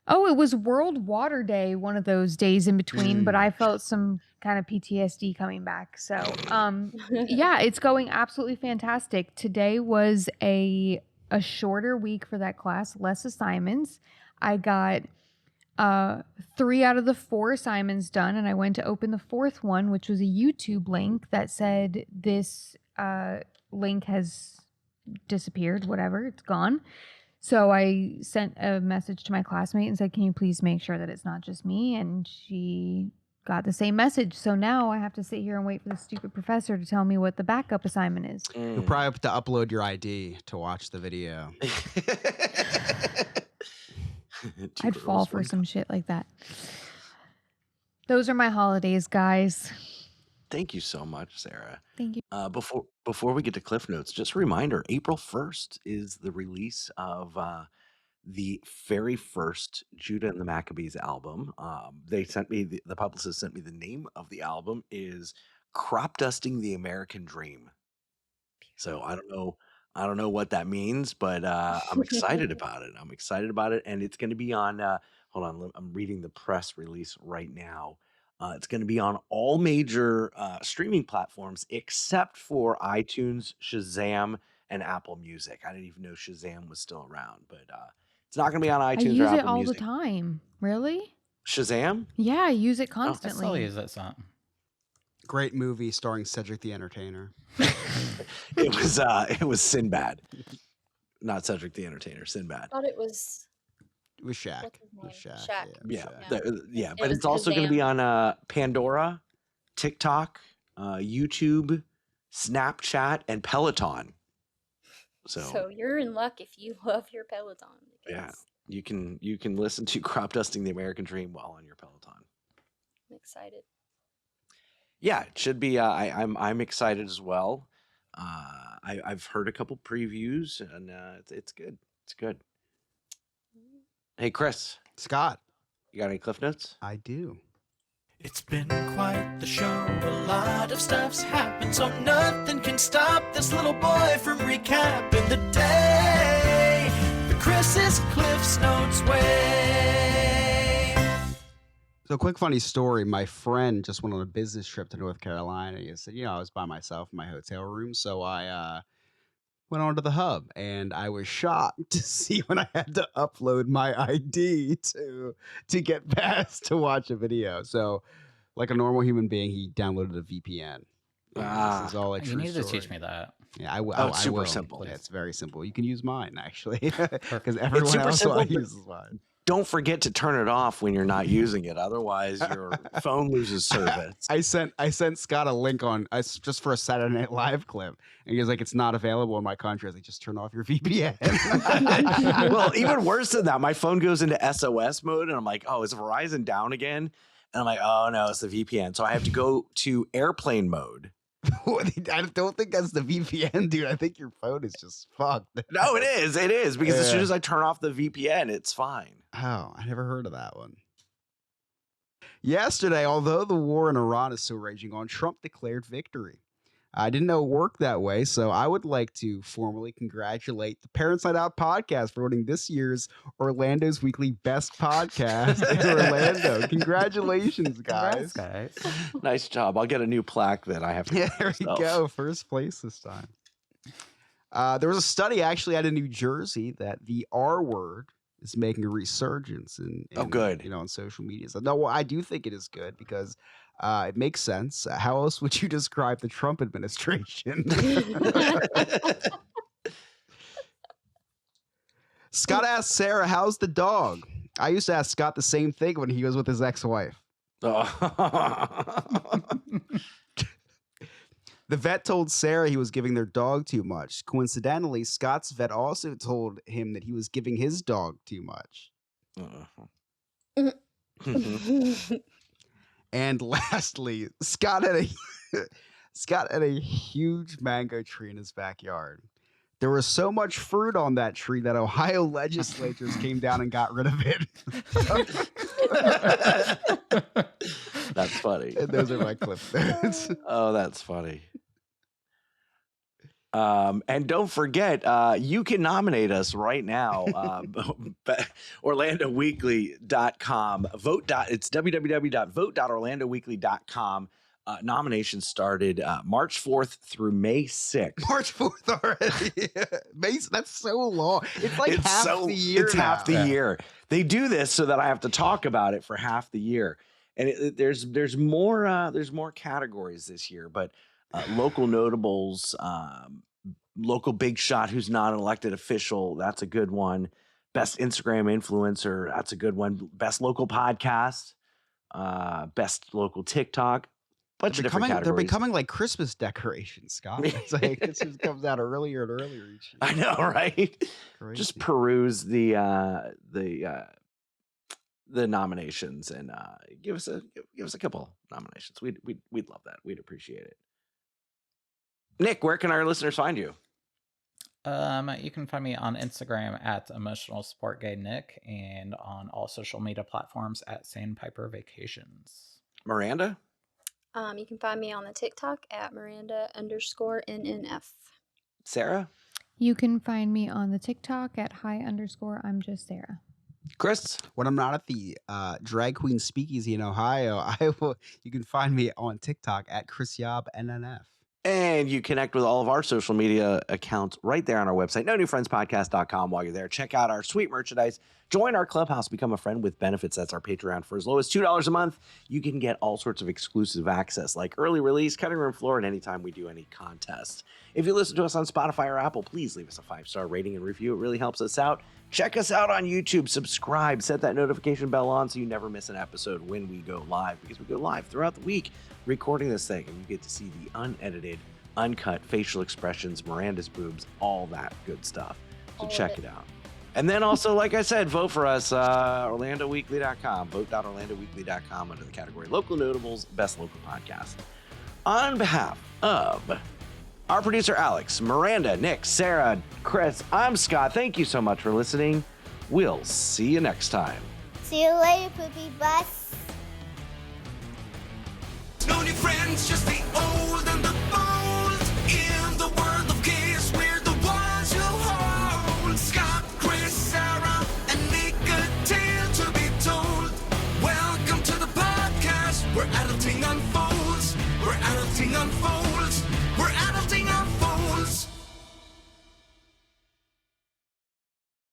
Oh, it was World Water Day, one of those days in between, but I felt some kind of PTSD coming back. So, yeah, it's going absolutely fantastic. Today was a shorter week for that class, less assignments. I got 3 out of the 4 assignments done, and I went to open the 4th one, which was a YouTube link that said this link has disappeared, whatever, it's gone. So I sent a message to my classmate and said, can you please make sure that it's not just me? And she got the same message. So now I have to sit here and wait for the stupid professor to tell me what the backup assignment is. You'll probably have to upload your ID to watch the video. I'd fall for some shit like that. Those are my holidays, guys. Thank you so much, Sarah. Thank you. Before we get to Cliff Notes, just a reminder: April 1st is the release of the very first Judah and the Maccabees album. They sent me the publicist sent me the name of the album is "Crop Dusting the American Dream." So I don't know what that means, but I'm excited about it. And it's going to be on. Hold on, I'm reading the press release right now. It's going to be on all major streaming platforms except for iTunes, Shazam, and Apple Music. I didn't even know Shazam was still around, but it's not going to be on I iTunes or use it Apple all Music. the time. Really? Shazam? Yeah, I use it I still constantly. use that song. Great movie starring Cedric the Entertainer. It was Sinbad, not Cedric the Entertainer. Sinbad. I thought it was It was Shaq. What's his It was name? Shaq. Shaq. Yeah, Yeah. but was it's also going to be Shazam. on Pandora, TikTok, YouTube, Snapchat, and Peloton. So you're in luck if you love your Peloton. Yeah, because you can listen to Crop Dusting the American Dream while on your Peloton. I'm excited. Yeah, it should be. I'm excited as well. I've heard a couple previews and it's good. It's good. Hey Chris, Scott, you got any Cliff Notes? I do. It's been quite the show, a lot of stuff's happened, so nothing can stop this little boy from recapping the day the Chris's Cliff's Notes way. So, quick funny story. My friend just went on a business trip to North Carolina. He said, I was by myself in my hotel room, so I went onto the hub, and I was shocked to see when I had to upload my ID to get past to watch a video. So, like a normal human being, he downloaded a VPN. This is all a true You need to story. teach me that. Yeah, I will. Oh, it's I super will. simple. Yeah, it's very simple. You can use mine actually, because everyone super else simple, but- uses mine. Don't forget to turn it off when you're not using it. Otherwise, your phone loses service. I sent Scott a link on just for a Saturday Night Live clip, and he was like, "It's not available in my country." I was like, "Just turn off your VPN." Well, even worse than that, my phone goes into SOS mode, and I'm like, "Oh, is Verizon down again?" And I'm like, "Oh no, it's the VPN." So I have to go to airplane mode. I don't think that's the VPN, dude. I think your phone is just fucked. No, it is. It is because as soon Yeah. as I turn off the VPN, it's fine. Oh, I never heard of that one. Yesterday, although the war in Iran is still raging on, Trump declared victory. I didn't know it worked that way, so I would like to formally congratulate the Parents Night Out podcast for winning this year's Orlando's Weekly Best Podcast in Orlando. Congratulations, guys. Congrats, guys. Nice job. I'll get a new plaque that I have to. Yeah, give there we myself. go. First place this time. There was a study actually out in New Jersey that the R word is making a resurgence in Oh, good. on social media. So no, well, I do think it is good because it makes sense. How else would you describe the Trump administration? Scott asked Sarah, "How's the dog?" I used to ask Scott the same thing when he was with his ex-wife. Oh. The vet told Sarah he was giving their dog too much. Coincidentally, Scott's vet also told him that he was giving his dog too much. And lastly, Scott had a huge mango tree in his backyard. There was so much fruit on that tree that Ohio legislators came down and got rid of it. That's funny. And those are my clip notes. Oh, that's funny. And don't forget, you can nominate us right now. OrlandoWeekly.com. It's www.vote.orlandoweekly.com. Nominations started March 4th through May 6th. March 4th already. That's so long. It's like It's half so- the year. It's half the year. They do this so that I have to talk about it for half the year. And there's more categories this year, but local notables, local big shot who's not an elected official, that's a good one. Best Instagram influencer, that's a good one. Best local podcast, best local TikTok, bunch of different They're categories. becoming like Christmas decorations, Scott. It's like it just comes out earlier and earlier each year. I know, right? Just Crazy. peruse the nominations and give us a couple nominations. We'd love that. We'd appreciate it. Nick, where can our listeners find you? You can find me on Instagram at Emotional Support Gay Nick and on all social media platforms at Sandpiper Vacations. Miranda? You can find me on the TikTok at Miranda_NNF. Sarah? You can find me on the TikTok at @I'm just Sarah. Chris? When I'm not at the drag queen speakeasy in Ohio, you can find me on TikTok at ChrisYobNNF. And you connect with all of our social media accounts right there on our website, nonewfriendspodcast.com. While you're there, check out our sweet merchandise. Join our clubhouse, become a friend with benefits. That's our Patreon. For as low as $2 a month, you can get all sorts of exclusive access, like early release, cutting room floor, and anytime we do any contest. If you listen to us on Spotify or Apple, please leave us a 5-star rating and review. It really helps us out. Check us out on YouTube. Subscribe. Set that notification bell on so you never miss an episode when we go live, because we go live throughout the week recording this thing, and you get to see the unedited, uncut facial expressions, Miranda's boobs, all that good stuff. So All of check it. it out. And then also, like I said, vote for us, OrlandoWeekly.com, vote.orlandoweekly.com under the category Local Notables, Best Local Podcast. On behalf of our producer, Alex, Miranda, Nick, Sarah, Chris, I'm Scott. Thank you so much for listening. We'll see you next time. See you later, poopy butts. friends, just the old and the bold. In the world of chaos, we're the ones who hold. Scott, Chris, Sarah, and Nick, a tale to be told. Welcome to the podcast where adulting unfolds. Where adulting unfolds.